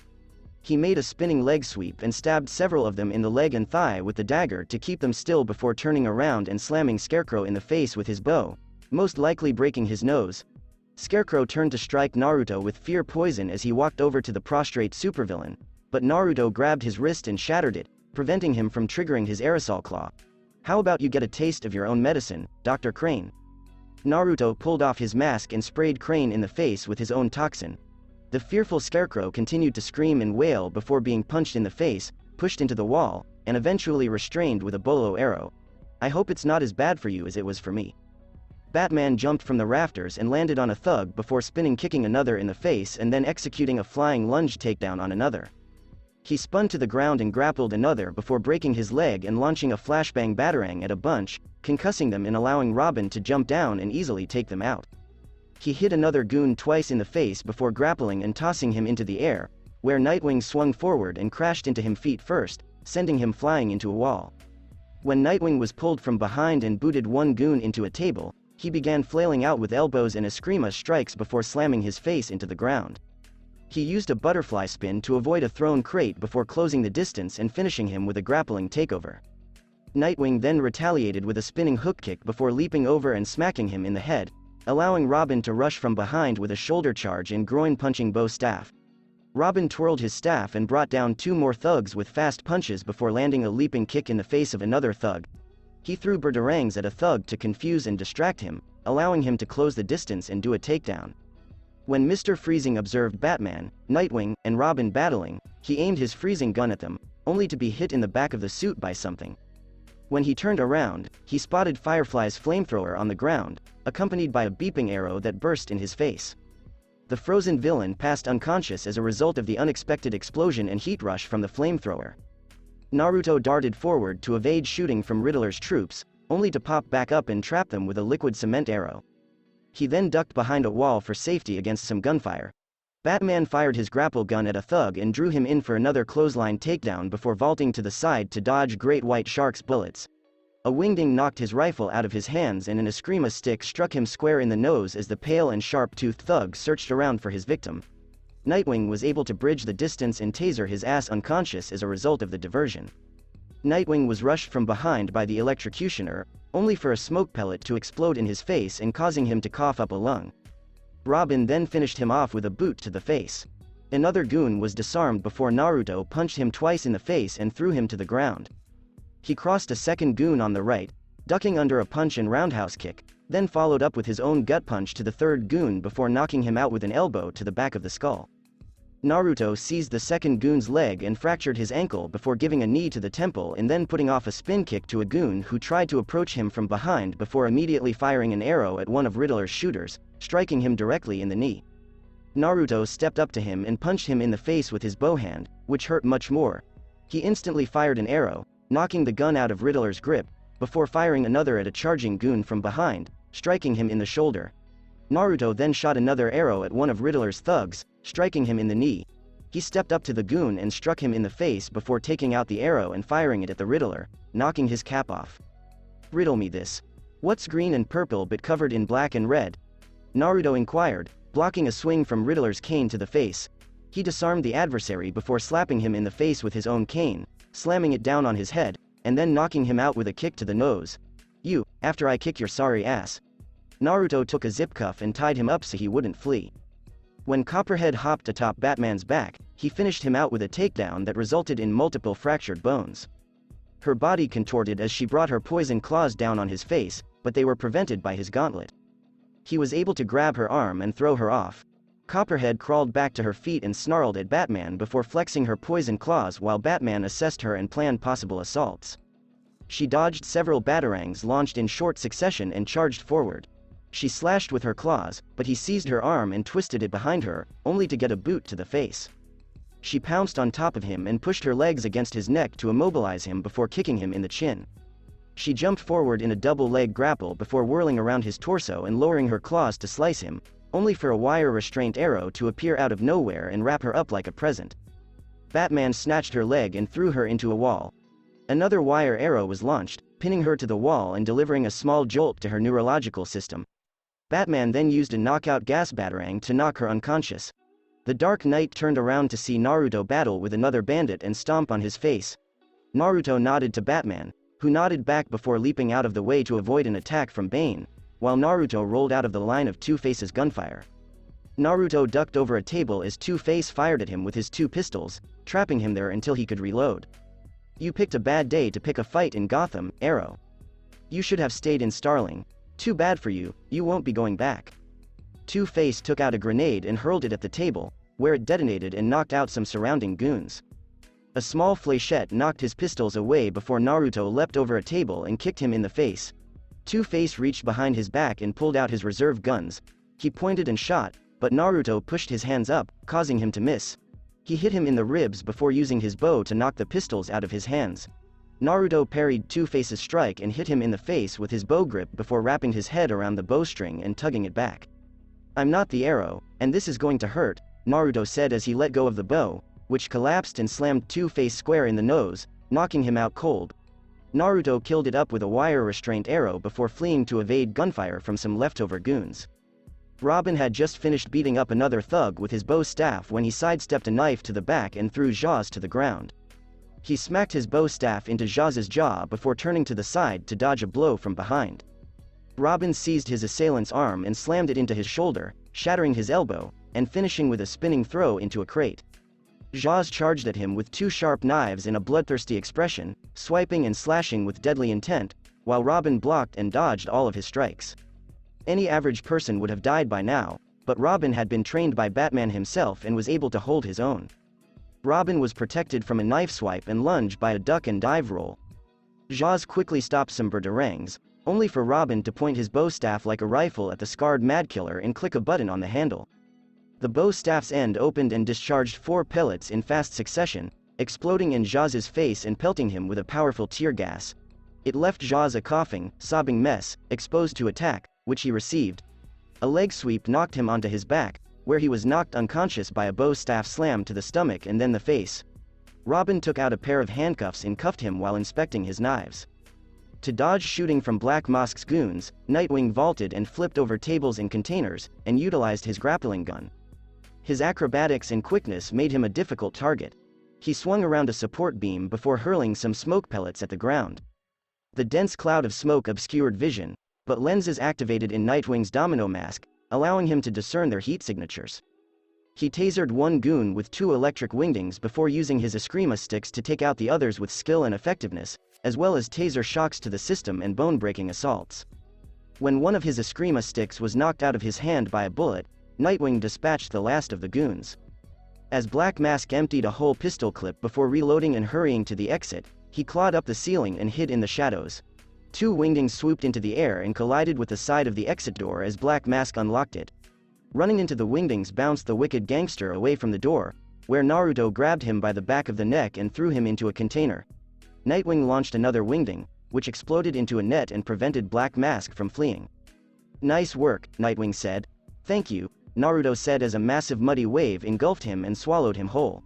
He made a spinning leg sweep and stabbed several of them in the leg and thigh with the dagger to keep them still before turning around and slamming Scarecrow in the face with his bow, most likely breaking his nose. Scarecrow turned to strike Naruto with fear poison as he walked over to the prostrate supervillain, but Naruto grabbed his wrist and shattered it, preventing him from triggering his aerosol claw. "How about you get a taste of your own medicine, Dr. Crane?" Naruto pulled off his mask and sprayed Crane in the face with his own toxin. The fearful Scarecrow continued to scream and wail before being punched in the face, pushed into the wall, and eventually restrained with a bolo arrow. "I hope it's not as bad for you as it was for me." Batman jumped from the rafters and landed on a thug before spinning kicking another in the face and then executing a flying lunge takedown on another. He spun to the ground and grappled another before breaking his leg and launching a flashbang batarang at a bunch, concussing them and allowing Robin to jump down and easily take them out. He hit another goon twice in the face before grappling and tossing him into the air, where Nightwing swung forward and crashed into him feet first, sending him flying into a wall. When Nightwing was pulled from behind and booted one goon into a table, he began flailing out with elbows and eskrima strikes before slamming his face into the ground. He used a butterfly spin to avoid a thrown crate before closing the distance and finishing him with a grappling takeover. Nightwing then retaliated with a spinning hook kick before leaping over and smacking him in the head, allowing Robin to rush from behind with a shoulder charge and groin-punching bow staff. Robin twirled his staff and brought down 2 more thugs with fast punches before landing a leaping kick in the face of another thug. He threw batarangs at a thug to confuse and distract him, allowing him to close the distance and do a takedown. When Mr. Freezing observed Batman, Nightwing, and Robin battling, he aimed his freezing gun at them, only to be hit in the back of the suit by something. When he turned around, he spotted Firefly's flamethrower on the ground, accompanied by a beeping arrow that burst in his face. The frozen villain passed unconscious as a result of the unexpected explosion and heat rush from the flamethrower. Naruto darted forward to evade shooting from Riddler's troops, only to pop back up and trap them with a liquid cement arrow. He then ducked behind a wall for safety against some gunfire. Batman fired his grapple gun at a thug and drew him in for another clothesline takedown before vaulting to the side to dodge Great White Shark's bullets. A wingding knocked his rifle out of his hands and an eskrima stick struck him square in the nose as the pale and sharp-toothed thug searched around for his victim. Nightwing was able to bridge the distance and taser his ass unconscious as a result of the diversion. Nightwing was rushed from behind by the electrocutioner, only for a smoke pellet to explode in his face and causing him to cough up a lung. Robin then finished him off with a boot to the face. Another goon was disarmed before Naruto punched him twice in the face and threw him to the ground. He crossed a second goon on the right, ducking under a punch and roundhouse kick, then followed up with his own gut punch to the third goon before knocking him out with an elbow to the back of the skull. Naruto seized the second goon's leg and fractured his ankle before giving a knee to the temple and then putting off a spin kick to a goon who tried to approach him from behind before immediately firing an arrow at one of Riddler's shooters, striking him directly in the knee. Naruto stepped up to him and punched him in the face with his bow hand, which hurt much more. He instantly fired an arrow, knocking the gun out of Riddler's grip, before firing another at a charging goon from behind, striking him in the shoulder. Naruto then shot another arrow at one of Riddler's thugs, striking him in the knee. He stepped up to the goon and struck him in the face before taking out the arrow and firing it at the Riddler, knocking his cap off. "Riddle me this. What's green and purple but covered in black and red?" Naruto inquired, blocking a swing from Riddler's cane to the face. He disarmed the adversary before slapping him in the face with his own cane, slamming it down on his head, and then knocking him out with a kick to the nose. "You, after I kick your sorry ass." Naruto took a zip cuff and tied him up so he wouldn't flee. When Copperhead hopped atop Batman's back, he finished him out with a takedown that resulted in multiple fractured bones. Her body contorted as she brought her poison claws down on his face, but they were prevented by his gauntlet. He was able to grab her arm and throw her off. Copperhead crawled back to her feet and snarled at Batman before flexing her poison claws while Batman assessed her and planned possible assaults. She dodged several batarangs launched in short succession and charged forward. She slashed with her claws, but he seized her arm and twisted it behind her, only to get a boot to the face. She pounced on top of him and pushed her legs against his neck to immobilize him before kicking him in the chin. She jumped forward in a double-leg grapple before whirling around his torso and lowering her claws to slice him, only for a wire restraint arrow to appear out of nowhere and wrap her up like a present. Batman snatched her leg and threw her into a wall. Another wire arrow was launched, pinning her to the wall and delivering a small jolt to her neurological system. Batman then used a knockout gas batarang to knock her unconscious. The Dark Knight turned around to see Naruto battle with another bandit and stomp on his face. Naruto nodded to Batman, who nodded back before leaping out of the way to avoid an attack from Bane, while Naruto rolled out of the line of Two-Face's gunfire. Naruto ducked over a table as Two-Face fired at him with his two pistols, trapping him there until he could reload. "You picked a bad day to pick a fight in Gotham, Arrow. You should have stayed in Starling. Too bad for you, you won't be going back." Two-Face took out a grenade and hurled it at the table, where it detonated and knocked out some surrounding goons. A small fléchette knocked his pistols away before Naruto leapt over a table and kicked him in the face. Two-Face reached behind his back and pulled out his reserve guns. He pointed and shot, but Naruto pushed his hands up, causing him to miss. He hit him in the ribs before using his bow to knock the pistols out of his hands. Naruto parried Two-Face's strike and hit him in the face with his bow grip before wrapping his head around the bowstring and tugging it back. "I'm not the arrow, and this is going to hurt," Naruto said as he let go of the bow, which collapsed and slammed Two-Face square in the nose, knocking him out cold. Naruto killed it up with a wire restraint arrow before fleeing to evade gunfire from some leftover goons. Robin had just finished beating up another thug with his bow staff when he sidestepped a knife to the back and threw Jaws to the ground. He smacked his bow staff into Jaws's jaw before turning to the side to dodge a blow from behind. Robin seized his assailant's arm and slammed it into his shoulder, shattering his elbow, and finishing with a spinning throw into a crate. Jaws charged at him with two sharp knives in a bloodthirsty expression, swiping and slashing with deadly intent, while Robin blocked and dodged all of his strikes. Any average person would have died by now, but Robin had been trained by Batman himself and was able to hold his own. Robin was protected from a knife swipe and lunge by a duck and dive roll. Jaws quickly stopped some batarangs, only for Robin to point his bow staff like a rifle at the scarred Madkiller and click a button on the handle. The bow staff's end opened and discharged 4 pellets in fast succession, exploding in Jaws's face and pelting him with a powerful tear gas. It left Jaws a coughing, sobbing mess, exposed to attack, which he received. A leg sweep knocked him onto his back, where he was knocked unconscious by a bow staff slam to the stomach and then the face. Robin took out a pair of handcuffs and cuffed him while inspecting his knives. To dodge shooting from Black Mask's goons, Nightwing vaulted and flipped over tables and containers, and utilized his grappling gun. His acrobatics and quickness made him a difficult target. He swung around a support beam before hurling some smoke pellets at the ground. The dense cloud of smoke obscured vision, but lenses activated in Nightwing's domino mask, allowing him to discern their heat signatures. He tasered one goon with 2 electric wingdings before using his Eskrima sticks to take out the others with skill and effectiveness, as well as taser shocks to the system and bone-breaking assaults. When one of his Eskrima sticks was knocked out of his hand by a bullet, Nightwing dispatched the last of the goons. As Black Mask emptied a whole pistol clip before reloading and hurrying to the exit, he clawed up the ceiling and hid in the shadows. 2 wingdings swooped into the air and collided with the side of the exit door as Black Mask unlocked it. Running into the wingdings bounced the wicked gangster away from the door, where Naruto grabbed him by the back of the neck and threw him into a container. Nightwing launched another wingding, which exploded into a net and prevented Black Mask from fleeing. "Nice work," Nightwing said. "Thank you," Naruto said as a massive muddy wave engulfed him and swallowed him whole.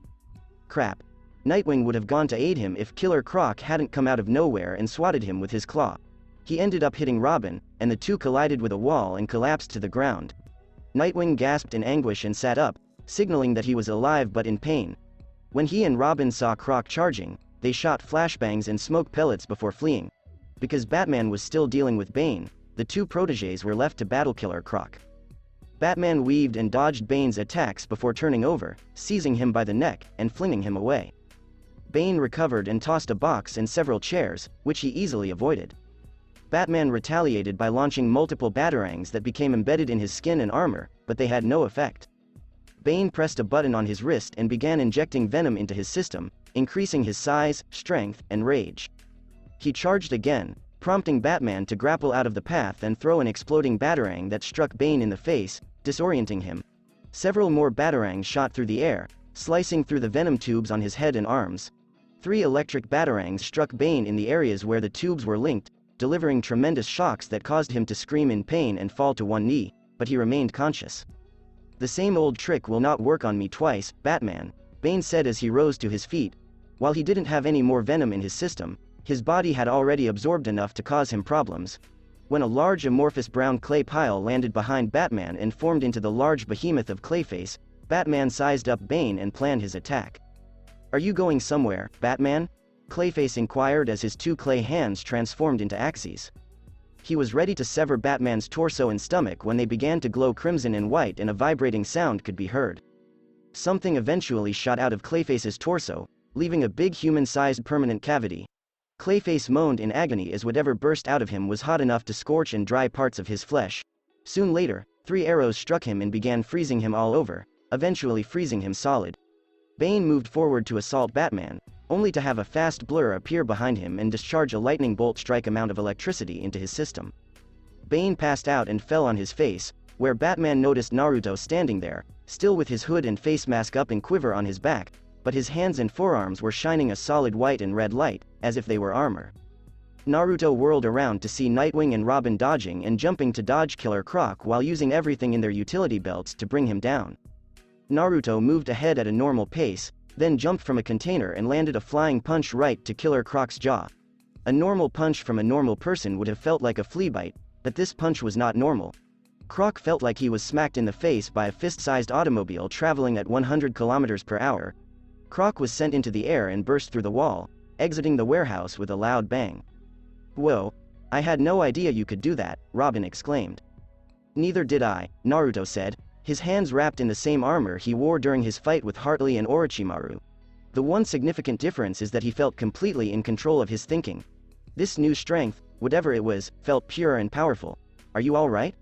Crap. Nightwing would have gone to aid him if Killer Croc hadn't come out of nowhere and swatted him with his claw. He ended up hitting Robin, and the two collided with a wall and collapsed to the ground. Nightwing gasped in anguish and sat up, signaling that he was alive but in pain. When he and Robin saw Croc charging, they shot flashbangs and smoke pellets before fleeing. Because Batman was still dealing with Bane, the two protégés were left to battle Killer Croc. Batman weaved and dodged Bane's attacks before turning over, seizing him by the neck, and flinging him away. Bane recovered and tossed a box and several chairs, which he easily avoided. Batman retaliated by launching multiple batarangs that became embedded in his skin and armor, but they had no effect. Bane pressed a button on his wrist and began injecting venom into his system, increasing his size, strength, and rage. He charged again, prompting Batman to grapple out of the path and throw an exploding batarang that struck Bane in the face, disorienting him. Several more batarangs shot through the air, slicing through the venom tubes on his head and arms. 3 electric batarangs struck Bane in the areas where the tubes were linked, delivering tremendous shocks that caused him to scream in pain and fall to one knee, but he remained conscious. "The same old trick will not work on me twice, Batman," Bane said as he rose to his feet. While he didn't have any more venom in his system, his body had already absorbed enough to cause him problems. When a large amorphous brown clay pile landed behind Batman and formed into the large behemoth of Clayface, Batman sized up Bane and planned his attack. "Are you going somewhere, Batman?" Clayface inquired as his 2 clay hands transformed into axes. He was ready to sever Batman's torso and stomach when they began to glow crimson and white and a vibrating sound could be heard. Something eventually shot out of Clayface's torso, leaving a big human-sized permanent cavity. Clayface moaned in agony as whatever burst out of him was hot enough to scorch and dry parts of his flesh. Soon later, 3 arrows struck him and began freezing him all over, eventually freezing him solid. Bane moved forward to assault Batman, only to have a fast blur appear behind him and discharge a lightning bolt-strike amount of electricity into his system. Bane passed out and fell on his face, where Batman noticed Naruto standing there, still with his hood and face mask up and quiver on his back, but his hands and forearms were shining a solid white and red light, as if they were armor. Naruto whirled around to see Nightwing and Robin dodging and jumping to dodge Killer Croc while using everything in their utility belts to bring him down. Naruto moved ahead at a normal pace, then jumped from a container and landed a flying punch right to Killer Croc's jaw. A normal punch from a normal person would have felt like a flea bite, but this punch was not normal. Croc felt like he was smacked in the face by a fist-sized automobile traveling at 100 kilometers per hour. Croc was sent into the air and burst through the wall, exiting the warehouse with a loud bang. "Whoa, I had no idea you could do that," Robin exclaimed. "Neither did I," Naruto said, his hands wrapped in the same armor he wore during his fight with Hartley and Orochimaru. The one significant difference is that he felt completely in control of his thinking. This new strength, whatever it was, felt pure and powerful. "Are you alright?"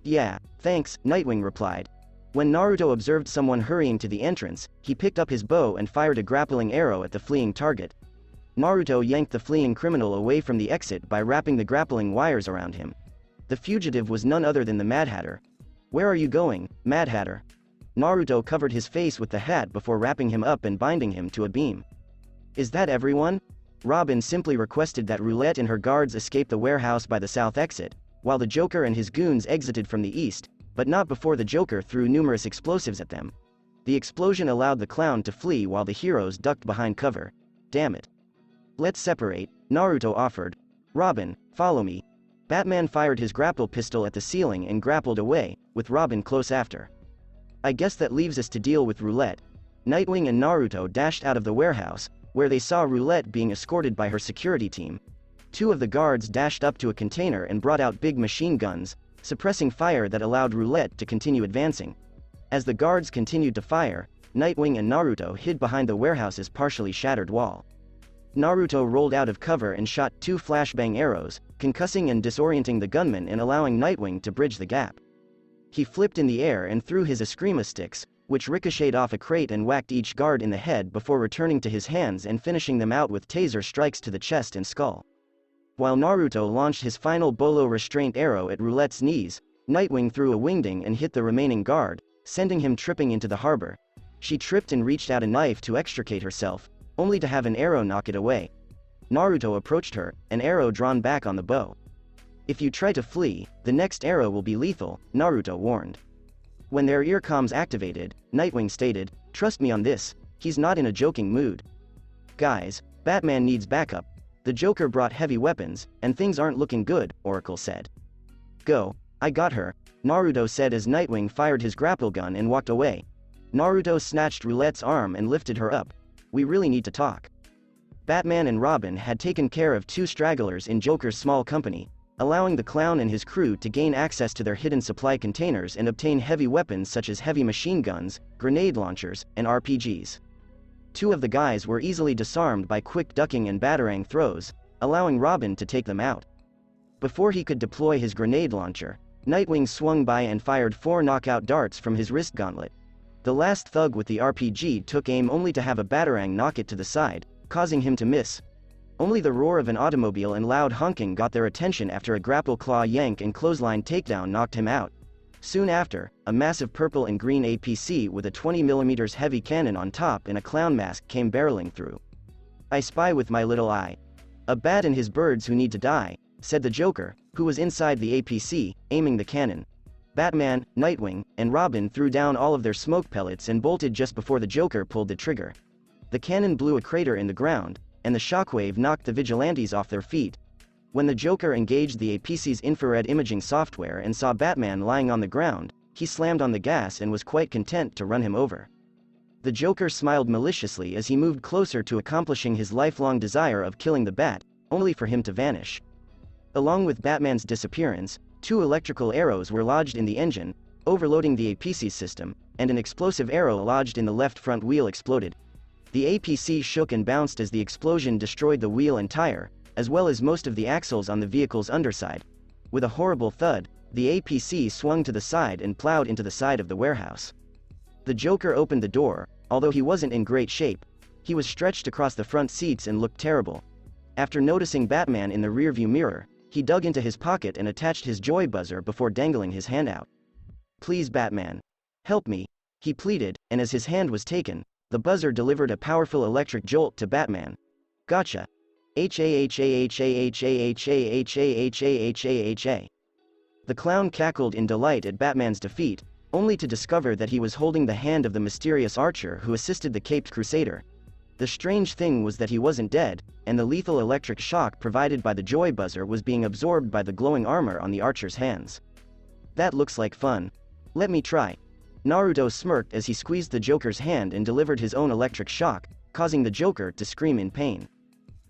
"Yeah, thanks," Nightwing replied. When Naruto observed someone hurrying to the entrance, he picked up his bow and fired a grappling arrow at the fleeing target. Naruto yanked the fleeing criminal away from the exit by wrapping the grappling wires around him. The fugitive was none other than the Mad Hatter. "Where are you going, Mad Hatter?" Naruto covered his face with the hat before wrapping him up and binding him to a beam. "Is that everyone?" Robin simply requested that Roulette and her guards escape the warehouse by the south exit, while the Joker and his goons exited from the east, but not before the Joker threw numerous explosives at them. The explosion allowed the clown to flee while the heroes ducked behind cover. "Damn it. Let's separate," Naruto offered. "Robin, follow me." Batman fired his grapple pistol at the ceiling and grappled away, with Robin close after. I guess that leaves us to deal with Roulette. Nightwing and Naruto dashed out of the warehouse, where they saw Roulette being escorted by her security team. Two of the guards dashed up to a container and brought out big machine guns, suppressing fire that allowed Roulette to continue advancing. As the guards continued to fire, Nightwing and Naruto hid behind the warehouse's partially shattered wall. Naruto rolled out of cover and shot 2 flashbang arrows, concussing and disorienting the gunman and allowing Nightwing to bridge the gap. He flipped in the air and threw his Eskrima sticks, which ricocheted off a crate and whacked each guard in the head before returning to his hands and finishing them out with taser strikes to the chest and skull. While Naruto launched his final bolo restraint arrow at Roulette's knees, Nightwing threw a wingding and hit the remaining guard, sending him tripping into the harbor. She tripped and reached out a knife to extricate herself, only to have an arrow knock it away. Naruto approached her, an arrow drawn back on the bow. "If you try to flee, the next arrow will be lethal," Naruto warned. When their earcoms activated, Nightwing stated, "Trust me on this, he's not in a joking mood. Guys, Batman needs backup. The Joker brought heavy weapons, and things aren't looking good," Oracle said. "Go, I got her," Naruto said as Nightwing fired his grapple gun and walked away. Naruto snatched Roulette's arm and lifted her up. "We really need to talk." Batman and Robin had taken care of 2 stragglers in Joker's small company, allowing the clown and his crew to gain access to their hidden supply containers and obtain heavy weapons such as heavy machine guns, grenade launchers, and RPGs. 2 of the guys were easily disarmed by quick ducking and batarang throws, allowing Robin to take them out. Before he could deploy his grenade launcher, Nightwing swung by and fired 4 knockout darts from his wrist gauntlet. The last thug with the RPG took aim only to have a batarang knock it to the side, causing him to miss. Only the roar of an automobile and loud honking got their attention after a grapple claw yank and clothesline takedown knocked him out. Soon after, a massive purple and green APC with a 20mm heavy cannon on top and a clown mask came barreling through. "I spy with my little eye. A bat and his birds who need to die," said the Joker, who was inside the APC, aiming the cannon. Batman, Nightwing, and Robin threw down all of their smoke pellets and bolted just before the Joker pulled the trigger. The cannon blew a crater in the ground, and the shockwave knocked the vigilantes off their feet. When the Joker engaged the APC's infrared imaging software and saw Batman lying on the ground, he slammed on the gas and was quite content to run him over. The Joker smiled maliciously as he moved closer to accomplishing his lifelong desire of killing the Bat, only for him to vanish. Along with Batman's disappearance, 2 electrical arrows were lodged in the engine, overloading the APC's system, and an explosive arrow lodged in the left front wheel exploded. The APC shook and bounced as the explosion destroyed the wheel and tire, as well as most of the axles on the vehicle's underside. With a horrible thud, the APC swung to the side and plowed into the side of the warehouse. The Joker opened the door, although he wasn't in great shape. He was stretched across the front seats and looked terrible. After noticing Batman in the rearview mirror, he dug into his pocket and attached his joy buzzer before dangling his hand out. "Please, Batman. Help me," he pleaded, and as his hand was taken, the buzzer delivered a powerful electric jolt to Batman. "Gotcha. H-A-H-A-H-A-H-A-H-A-H-A-H-A-H-A-H-A." The clown cackled in delight at Batman's defeat, only to discover that he was holding the hand of the mysterious archer who assisted the Caped Crusader. The strange thing was that he wasn't dead, and the lethal electric shock provided by the joy buzzer was being absorbed by the glowing armor on the archer's hands. "That looks like fun. Let me try." Naruto smirked as he squeezed the Joker's hand and delivered his own electric shock, causing the Joker to scream in pain.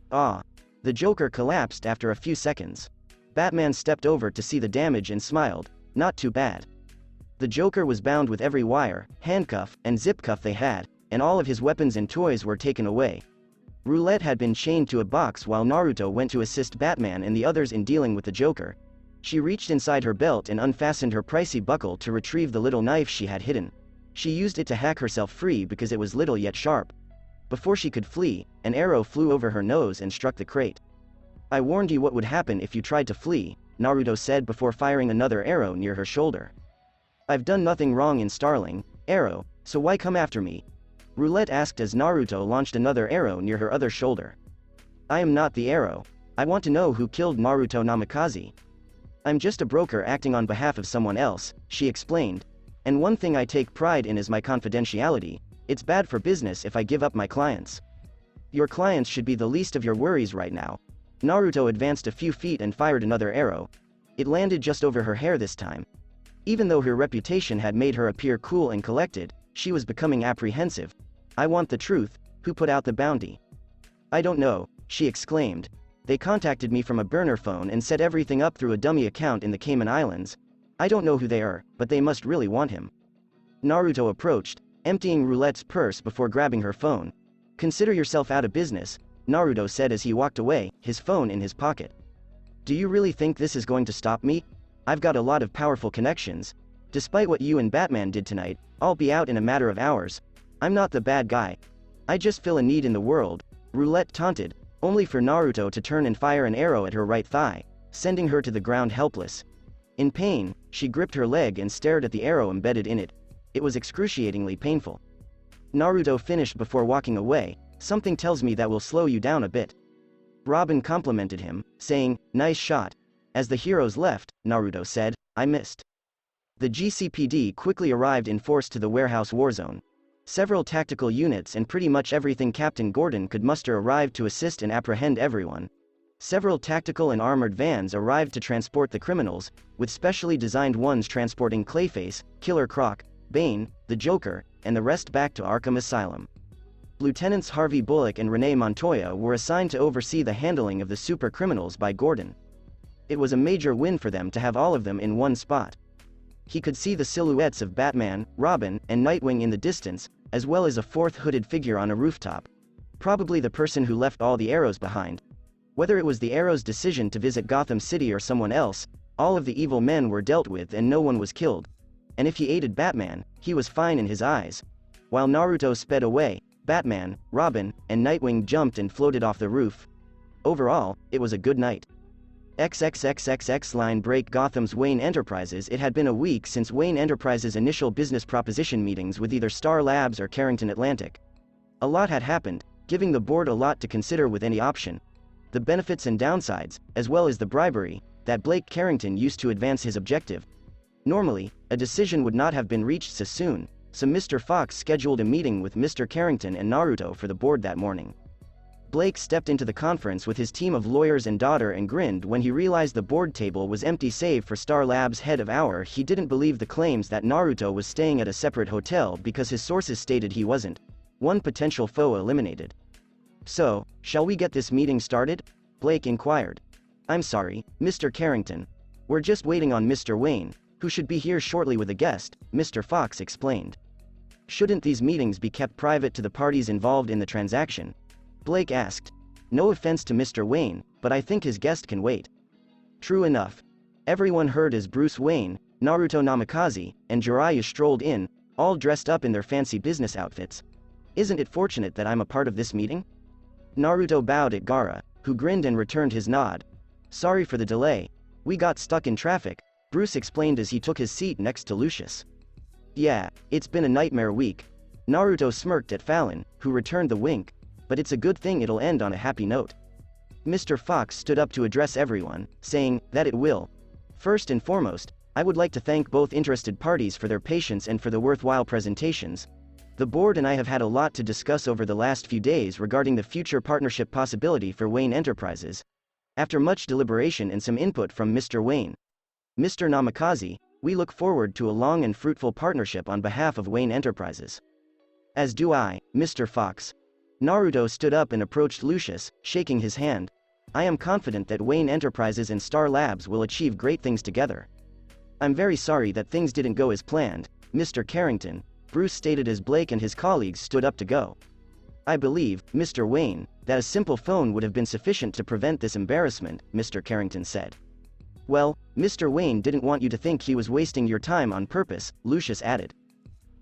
"Ah!" The Joker collapsed after a few seconds. Batman stepped over to see the damage and smiled. "Not too bad." The Joker was bound with every wire, handcuff, and zip cuff they had, and all of his weapons and toys were taken away. Roulette had been chained to a box while Naruto went to assist Batman and the others in dealing with the Joker. She reached inside her belt and unfastened her pricey buckle to retrieve the little knife she had hidden. She used it to hack herself free because it was little yet sharp. Before she could flee, an arrow flew over her nose and struck the crate. "I warned you what would happen if you tried to flee," Naruto said before firing another arrow near her shoulder. "I've done nothing wrong in Starling, Arrow, so why come after me?" Roulette asked as Naruto launched another arrow near her other shoulder. "I am not the arrow. I want to know who killed Naruto Namikaze. I'm just a broker acting on behalf of someone else," she explained. "And one thing I take pride in is my confidentiality. It's bad for business if I give up my clients. Your clients should be the least of your worries right now." Naruto advanced a few feet and fired another arrow. It landed just over her hair this time. Even though her reputation had made her appear cool and collected, she was becoming apprehensive. "I want the truth, who put out the bounty?" "I don't know," she exclaimed. "They contacted me from a burner phone and set everything up through a dummy account in the Cayman Islands. I don't know who they are, but they must really want him." Naruto approached, emptying Roulette's purse before grabbing her phone. "Consider yourself out of business," Naruto said as he walked away, his phone in his pocket. "Do you really think this is going to stop me? I've got a lot of powerful connections. Despite what you and Batman did tonight, I'll be out in a matter of hours. I'm not the bad guy. I just fill a need in the world," Roulette taunted, only for Naruto to turn and fire an arrow at her right thigh, sending her to the ground helpless. In pain, she gripped her leg and stared at the arrow embedded in it. It was excruciatingly painful. Naruto finished before walking away. "Something tells me that will slow you down a bit." Robin complimented him, saying, "Nice shot." As the heroes left, Naruto said, "I missed." The GCPD quickly arrived in force to the warehouse warzone. Several tactical units and pretty much everything Captain Gordon could muster arrived to assist and apprehend everyone. Several tactical and armored vans arrived to transport the criminals, with specially designed ones transporting Clayface, Killer Croc, Bane, the Joker, and the rest back to Arkham Asylum. Lieutenants Harvey Bullock and Renee Montoya were assigned to oversee the handling of the super criminals by Gordon. It was a major win for them to have all of them in one spot. He could see the silhouettes of Batman, Robin, and Nightwing in the distance, as well as a fourth hooded figure on a rooftop. Probably the person who left all the arrows behind. Whether it was the Arrow's decision to visit Gotham City or someone else, all of the evil men were dealt with and no one was killed. And if he aided Batman, he was fine in his eyes. While Naruto sped away, Batman, Robin, and Nightwing jumped and floated off the roof. Overall, it was a good night. XXXXX line break Gotham's Wayne Enterprises. It had been a week since Wayne Enterprises' initial business proposition meetings with either Star Labs or Carrington Atlantic. A lot had happened, giving the board a lot to consider with any option. The benefits and downsides, as well as the bribery, that Blake Carrington used to advance his objective. Normally, a decision would not have been reached so soon, so Mr. Fox scheduled a meeting with Mr. Carrington and Naruto for the board that morning. Blake stepped into the conference with his team of lawyers and daughter and grinned when he realized the board table was empty save for Star Labs' head of hour. He didn't believe the claims that Naruto was staying at a separate hotel because his sources stated he wasn't. One potential foe eliminated. "So, shall we get this meeting started?" Blake inquired. "I'm sorry, Mr. Carrington. We're just waiting on Mr. Wayne, who should be here shortly with a guest," Mr. Fox explained. "Shouldn't these meetings be kept private to the parties involved in the transaction?" Blake asked. "No offense to Mr. Wayne, but I think his guest can wait." True enough. Everyone heard as Bruce Wayne, Naruto Namikaze, and Jiraiya strolled in, all dressed up in their fancy business outfits. "Isn't it fortunate that I'm a part of this meeting?" Naruto bowed at Gaara, who grinned and returned his nod. "Sorry for the delay. We got stuck in traffic," Bruce explained as he took his seat next to Lucius. "Yeah, it's been a nightmare week." Naruto smirked at Fallon, who returned the wink. "But it's a good thing it'll end on a happy note." Mr. Fox stood up to address everyone, saying that it will. "First and foremost, I would like to thank both interested parties for their patience and for the worthwhile presentations. The board and I have had a lot to discuss over the last few days regarding the future partnership possibility for Wayne Enterprises. After much deliberation and some input from Mr. Wayne, Mr. Namikaze, we look forward to a long and fruitful partnership on behalf of Wayne Enterprises." "As do I, Mr. Fox." Naruto stood up and approached Lucius, shaking his hand. "I am confident that Wayne Enterprises and Star Labs will achieve great things together." "I'm very sorry that things didn't go as planned, Mr. Carrington," Bruce stated as Blake and his colleagues stood up to go. "I believe, Mr. Wayne, that a simple phone would have been sufficient to prevent this embarrassment," Mr. Carrington said. "Well, Mr. Wayne didn't want you to think he was wasting your time on purpose," Lucius added.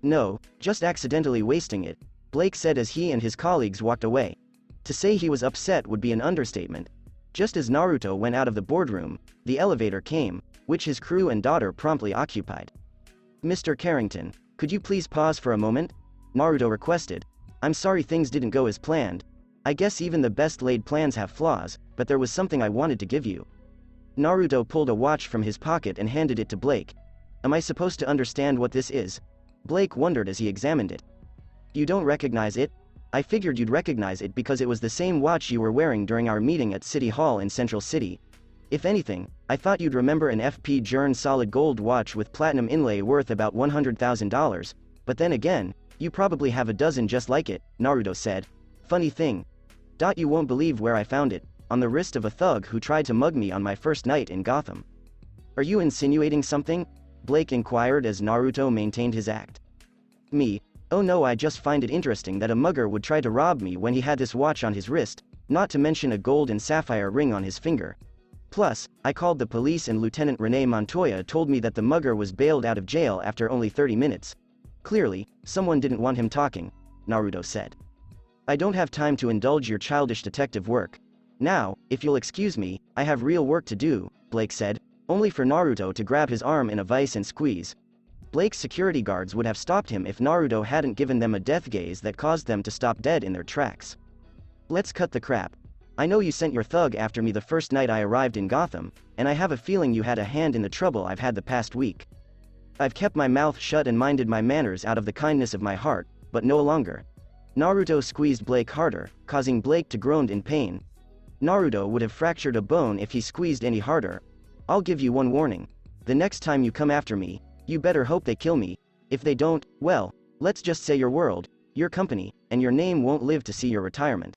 "No, just accidentally wasting it," Blake said as he and his colleagues walked away. To say he was upset would be an understatement. Just as Naruto went out of the boardroom, the elevator came, which his crew and daughter promptly occupied. "Mr. Carrington, could you please pause for a moment?" Naruto requested. "I'm sorry things didn't go as planned. I guess even the best laid plans have flaws, but there was something I wanted to give you." Naruto pulled a watch from his pocket and handed it to Blake. "Am I supposed to understand what this is?" Blake wondered as he examined it. "You don't recognize it?" I figured you'd recognize it because it was the same watch you were wearing during our meeting at City Hall in Central City. If anything, I thought you'd remember an FP Journe solid gold watch with platinum inlay worth about $100,000, but then again, you probably have a dozen just like it, Naruto said. Funny thing. You won't believe where I found it, on the wrist of a thug who tried to mug me on my first night in Gotham. Are you insinuating something? Blake inquired as Naruto maintained his act. Me? Oh no, I just find it interesting that a mugger would try to rob me when he had this watch on his wrist, not to mention a gold and sapphire ring on his finger. Plus, I called the police and Lieutenant Rene Montoya told me that the mugger was bailed out of jail after only 30 minutes. Clearly, someone didn't want him talking, Naruto said. I don't have time to indulge your childish detective work. Now, if you'll excuse me, I have real work to do, Blake said, only for Naruto to grab his arm in a vice and squeeze. Blake's security guards would have stopped him if Naruto hadn't given them a death gaze that caused them to stop dead in their tracks. Let's cut the crap. I know you sent your thug after me the first night I arrived in Gotham, and I have a feeling you had a hand in the trouble I've had the past week. I've kept my mouth shut and minded my manners out of the kindness of my heart, but no longer. Naruto squeezed Blake harder, causing Blake to groan in pain. Naruto would have fractured a bone if he squeezed any harder. I'll give you one warning. The next time you come after me, you better hope they kill me. If they don't, well, let's just say your world, your company, and your name won't live to see your retirement.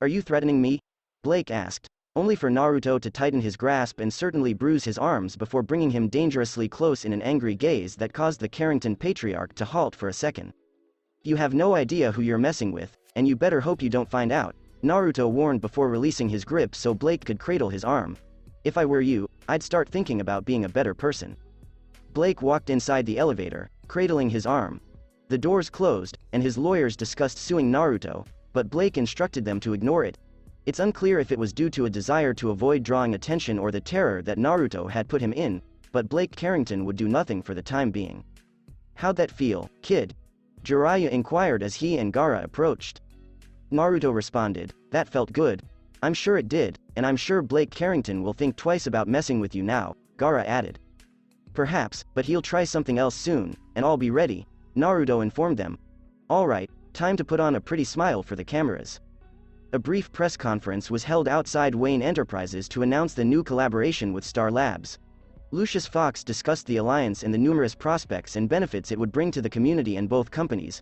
Are you threatening me? Blake asked, only for Naruto to tighten his grasp and certainly bruise his arms before bringing him dangerously close in an angry gaze that caused the Carrington patriarch to halt for a second. You have no idea who you're messing with, and you better hope you don't find out, Naruto warned before releasing his grip so Blake could cradle his arm. If I were you, I'd start thinking about being a better person. Blake walked inside the elevator, cradling his arm. The doors closed, and his lawyers discussed suing Naruto, but Blake instructed them to ignore it. It's unclear if it was due to a desire to avoid drawing attention or the terror that Naruto had put him in, but Blake Carrington would do nothing for the time being. How'd that feel, kid? Jiraiya inquired as he and Gaara approached. Naruto responded, that felt good. I'm sure it did, and I'm sure Blake Carrington will think twice about messing with you now, Gaara added. Perhaps, but he'll try something else soon, and I'll be ready, Naruto informed them. Alright, time to put on a pretty smile for the cameras. A brief press conference was held outside Wayne Enterprises to announce the new collaboration with Star Labs. Lucius Fox discussed the alliance and the numerous prospects and benefits it would bring to the community and both companies.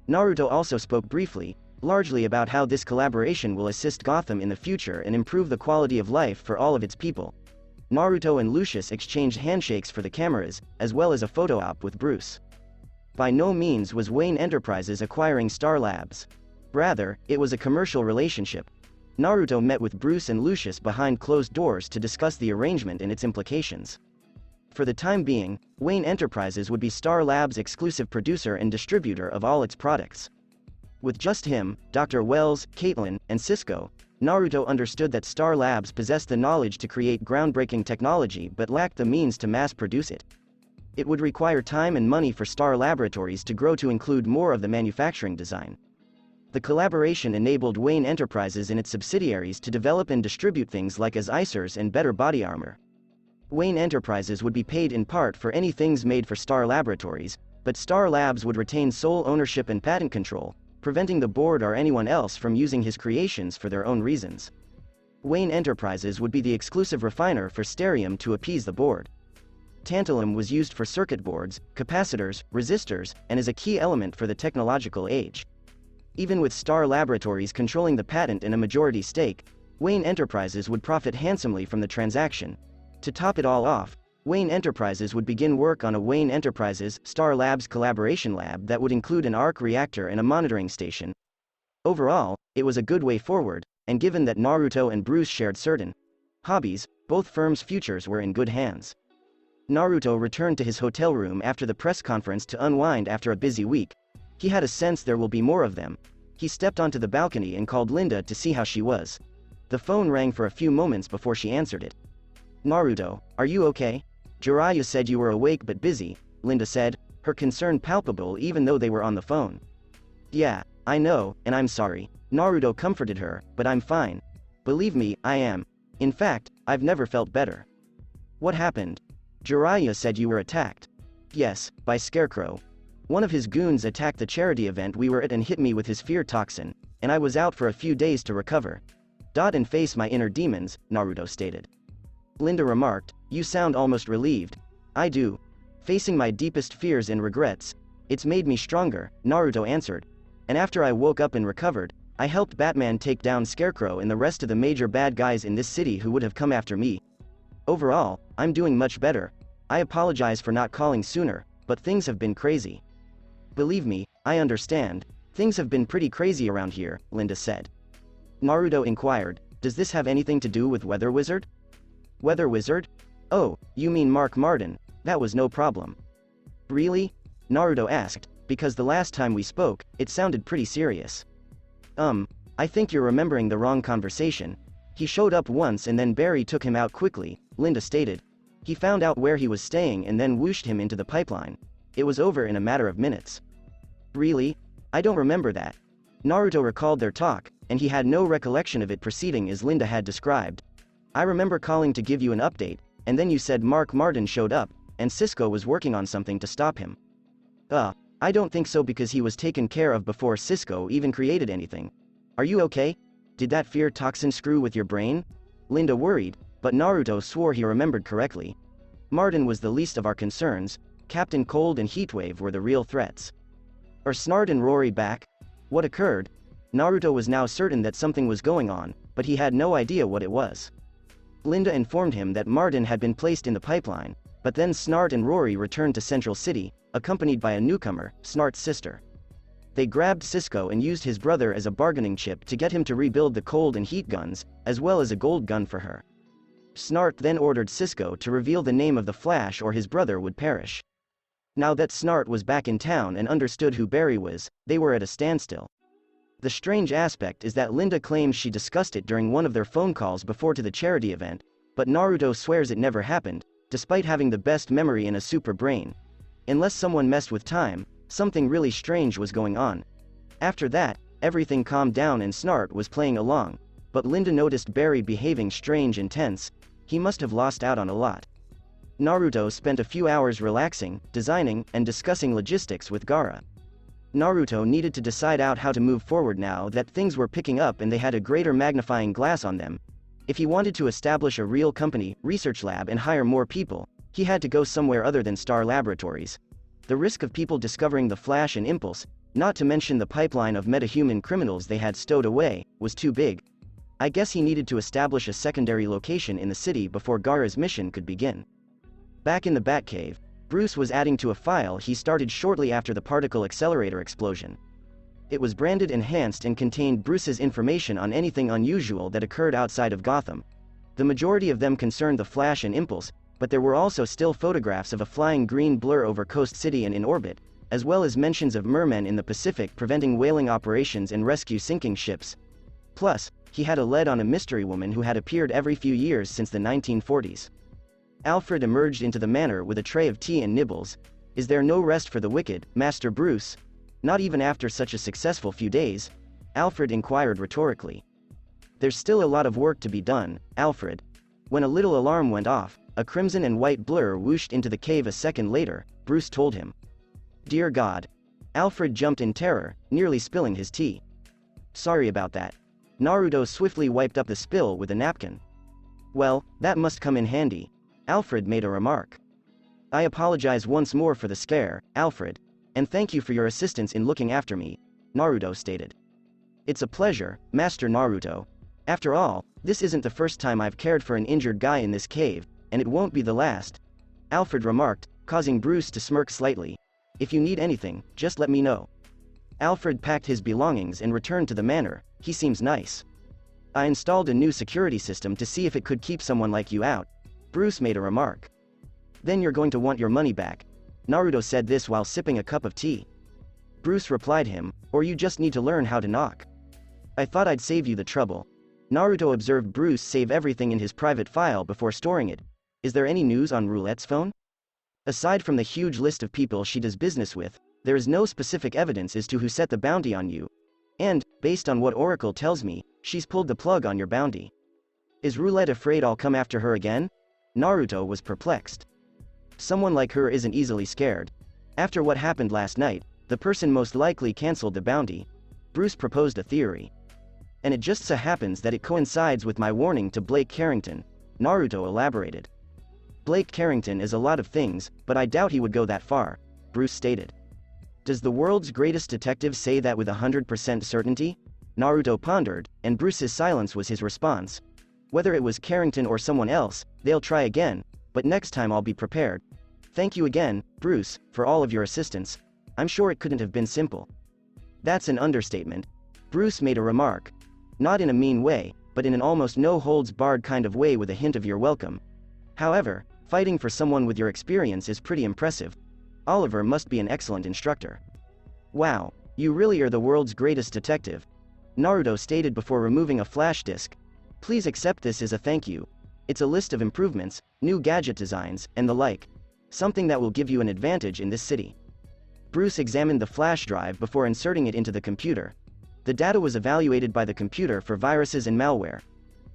Naruto also spoke briefly, largely about how this collaboration will assist Gotham in the future and improve the quality of life for all of its people. Naruto and Lucius exchanged handshakes for the cameras, as well as a photo op with Bruce. By no means was Wayne Enterprises acquiring Star Labs. Rather, it was a commercial relationship. Naruto met with Bruce and Lucius behind closed doors to discuss the arrangement and its implications. For the time being, Wayne Enterprises would be Star Labs' exclusive producer and distributor of all its products. With just him, Dr. Wells, Caitlin, and Cisco, Naruto understood that Star Labs possessed the knowledge to create groundbreaking technology but lacked the means to mass-produce it. It would require time and money for Star Laboratories to grow to include more of the manufacturing design. The collaboration enabled Wayne Enterprises and its subsidiaries to develop and distribute things like as icers and better body armor. Wayne Enterprises would be paid in part for any things made for Star Laboratories, but Star Labs would retain sole ownership and patent control, preventing the board or anyone else from using his creations for their own reasons. Wayne Enterprises would be the exclusive refiner for Sterium to appease the board. Tantalum was used for circuit boards, capacitors, resistors, and is a key element for the technological age. Even with Star Laboratories controlling the patent and a majority stake, Wayne Enterprises would profit handsomely from the transaction. To top it all off, Wayne Enterprises would begin work on a Wayne Enterprises Star Labs collaboration lab that would include an arc reactor and a monitoring station. Overall, it was a good way forward, and given that Naruto and Bruce shared certain hobbies, both firms' futures were in good hands. Naruto returned to his hotel room after the press conference to unwind after a busy week. He had a sense there will be more of them. He stepped onto the balcony and called Linda to see how she was. The phone rang for a few moments before she answered it. Naruto, are you okay? Jiraiya said you were awake but busy, Linda said, her concern palpable even though they were on the phone. Yeah, I know, and I'm sorry. Naruto comforted her, but I'm fine. Believe me, I am. In fact, I've never felt better. What happened? Jiraiya said you were attacked. Yes, by Scarecrow. One of his goons attacked the charity event we were at and hit me with his fear toxin, and I was out for a few days to recover. And face my inner demons, Naruto stated. Linda remarked, "You sound almost relieved." "I do. Facing my deepest fears and regrets, it's made me stronger," Naruto answered. "And after I woke up and recovered, I helped Batman take down Scarecrow and the rest of the major bad guys in this city who would have come after me. Overall, I'm doing much better. I apologize for not calling sooner, but things have been crazy." "Believe me, I understand. Things have been pretty crazy around here," Linda said. Naruto inquired, "Does this have anything to do with Weather Wizard?" "Weather Wizard? Oh, you mean Mark Martin. That was no problem." "Really?" Naruto asked, because the last time we spoke, it sounded pretty serious. I think you're remembering the wrong conversation. He showed up once and then Barry took him out quickly," Linda stated. "He found out where he was staying and then whooshed him into the pipeline. It was over in a matter of minutes." "Really? I don't remember that." Naruto recalled their talk, and he had no recollection of it proceeding as Linda had described. "I remember calling to give you an update, and then you said Mark Martin showed up, and Cisco was working on something to stop him." I don't think so because he was taken care of before Cisco even created anything. Are you okay? Did that fear toxin screw with your brain?" Linda worried, but Naruto swore he remembered correctly. "Martin was the least of our concerns. Captain Cold and Heatwave were the real threats." "Are Snart and Rory back? What occurred?" Naruto was now certain that something was going on, but he had no idea what it was. Linda informed him that Martin had been placed in the pipeline, but then Snart and Rory returned to Central City, accompanied by a newcomer, Snart's sister. They grabbed Cisco and used his brother as a bargaining chip to get him to rebuild the cold and heat guns, as well as a gold gun for her. Snart then ordered Cisco to reveal the name of the Flash or his brother would perish. Now that Snart was back in town and understood who Barry was, they were at a standstill. The strange aspect is that Linda claims she discussed it during one of their phone calls before to the charity event, but Naruto swears it never happened, despite having the best memory and a super brain. Unless someone messed with time, something really strange was going on. After that, everything calmed down and Snart was playing along, but Linda noticed Barry behaving strange and tense. He must have lost out on a lot. Naruto spent a few hours relaxing, designing, and discussing logistics with Gaara. Naruto needed to decide out how to move forward now that things were picking up and they had a greater magnifying glass on them. If he wanted to establish a real company, research lab and hire more people, he had to go somewhere other than Star Laboratories. The risk of people discovering the Flash and Impulse, not to mention the pipeline of metahuman criminals they had stowed away, was too big. I guess he needed to establish a secondary location in the city before Gaara's mission could begin. Back in the Batcave, Bruce was adding to a file he started shortly after the particle accelerator explosion. It was branded Enhanced and contained Bruce's information on anything unusual that occurred outside of Gotham. The majority of them concerned the Flash and Impulse, but there were also still photographs of a flying green blur over Coast City and in orbit, as well as mentions of mermen in the Pacific preventing whaling operations and rescue sinking ships. Plus, he had a lead on a mystery woman who had appeared every few years since the 1940s. Alfred emerged into the manor with a tray of tea and nibbles. "Is there no rest for the wicked, Master Bruce? Not even after such a successful few days?" Alfred inquired rhetorically. "There's still a lot of work to be done, Alfred." When a little alarm went off, a crimson and white blur whooshed into the cave a second later, Bruce told him. "Dear God." Alfred jumped in terror, nearly spilling his tea. "Sorry about that." Naruto swiftly wiped up the spill with a napkin. "Well, that must come in handy." Alfred made a remark. "I apologize once more for the scare, Alfred. And thank you for your assistance in looking after me," Naruto stated. "It's a pleasure, Master Naruto. After all, this isn't the first time I've cared for an injured guy in this cave, and it won't be the last," Alfred remarked, causing Bruce to smirk slightly. "If you need anything, just let me know." Alfred packed his belongings and returned to the manor. "He seems nice. I installed a new security system to see if it could keep someone like you out," Bruce made a remark. "Then you're going to want your money back." Naruto said this while sipping a cup of tea. Bruce replied him, "Or you just need to learn how to knock." "I thought I'd save you the trouble." Naruto observed Bruce save everything in his private file before storing it. "Is there any news on Roulette's phone?" "Aside from the huge list of people she does business with, there is no specific evidence as to who set the bounty on you. And, based on what Oracle tells me, she's pulled the plug on your bounty." "Is Roulette afraid I'll come after her again?" Naruto was perplexed. "Someone like her isn't easily scared." After what happened last night, the person most likely cancelled the bounty. Bruce proposed a theory. And it just so happens that it coincides with my warning to Blake Carrington, Naruto elaborated. Blake Carrington is a lot of things, but I doubt he would go that far, Bruce stated. Does the world's greatest detective say that with 100% certainty? Naruto pondered, and Bruce's silence was his response. Whether it was Carrington or someone else, they'll try again, but next time I'll be prepared. Thank you again, Bruce, for all of your assistance. I'm sure it couldn't have been simple. That's an understatement. Bruce made a remark. Not in a mean way, but in an almost no-holds-barred kind of way with a hint of you're welcome. However, fighting for someone with your experience is pretty impressive. Oliver must be an excellent instructor. Wow, you really are the world's greatest detective, Naruto stated before removing a flash disk. Please accept this as a thank you. It's a list of improvements, new gadget designs, and the like. Something that will give you an advantage in this city. Bruce examined the flash drive before inserting it into the computer. The data was evaluated by the computer for viruses and malware.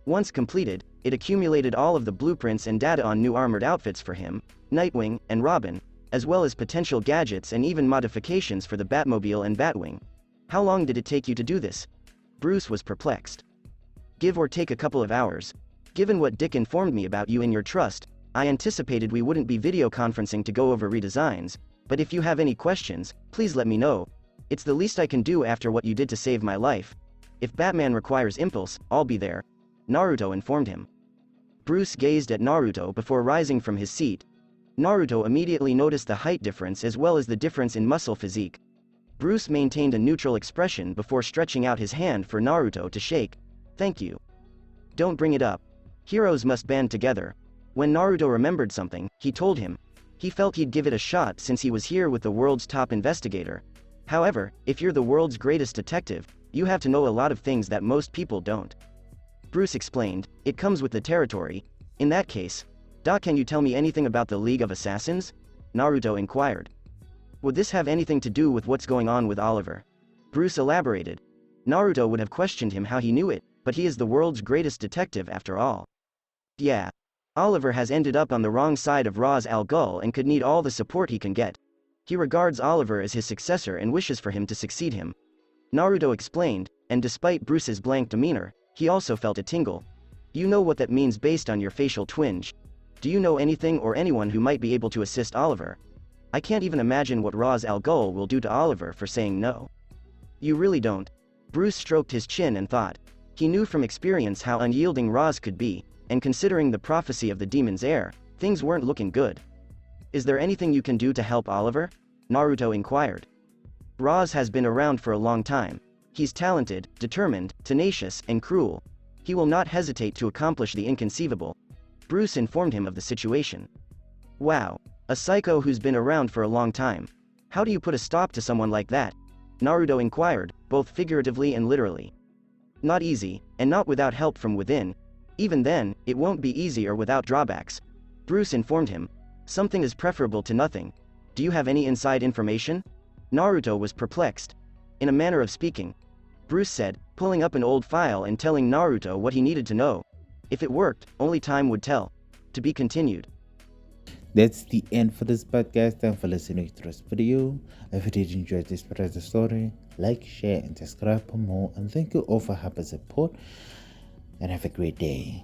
Once completed, it accumulated all of the blueprints and data on new armored outfits for him, Nightwing, and Robin, as well as potential gadgets and even modifications for the Batmobile and Batwing. How long did it take you to do this? Bruce was perplexed. Give or take a couple of hours. Given what Dick informed me about you and your trust, I anticipated we wouldn't be video conferencing to go over redesigns, but if you have any questions, please let me know. It's the least I can do after what you did to save my life. If Batman requires impulse, I'll be there, Naruto informed him. Bruce gazed at Naruto before rising from his seat. Naruto immediately noticed the height difference as well as the difference in muscle physique. Bruce maintained a neutral expression before stretching out his hand for Naruto to shake. Thank you. Don't bring it up. Heroes must band together. When Naruto remembered something, he told him. He felt he'd give it a shot since he was here with the world's top investigator. However, if you're the world's greatest detective, you have to know a lot of things that most people don't. Bruce explained, it comes with the territory. In that case, can you tell me anything about the League of Assassins? Naruto inquired. Would this have anything to do with what's going on with Oliver? Bruce elaborated. Naruto would have questioned him how he knew it, but he is the world's greatest detective after all. Yeah. Oliver has ended up on the wrong side of Ra's al Ghul and could need all the support he can get. He regards Oliver as his successor and wishes for him to succeed him. Naruto explained, and despite Bruce's blank demeanor, he also felt a tingle. You know what that means based on your facial twinge. Do you know anything or anyone who might be able to assist Oliver? I can't even imagine what Ra's al Ghul will do to Oliver for saying no. You really don't. Bruce stroked his chin and thought. He knew from experience how unyielding Ra's could be, and considering the prophecy of the demon's heir, things weren't looking good. Is there anything you can do to help Oliver? Naruto inquired. Ra's has been around for a long time. He's talented, determined, tenacious, and cruel. He will not hesitate to accomplish the inconceivable. Bruce informed him of the situation. Wow. A psycho who's been around for a long time. How do you put a stop to someone like that? Naruto inquired, both figuratively and literally. Not easy, and not without help from within. Even then, it won't be easy or without drawbacks. Bruce informed him. Something is preferable to nothing. Do you have any inside information? Naruto was perplexed. In a manner of speaking. Bruce said, pulling up an old file and telling Naruto what he needed to know. If it worked, only time would tell. To be continued.
That's the end for this podcast. Thanks for listening to this video. If you did enjoy this part of the story, like, share, and subscribe for more. And thank you all for helping support. And have a great day.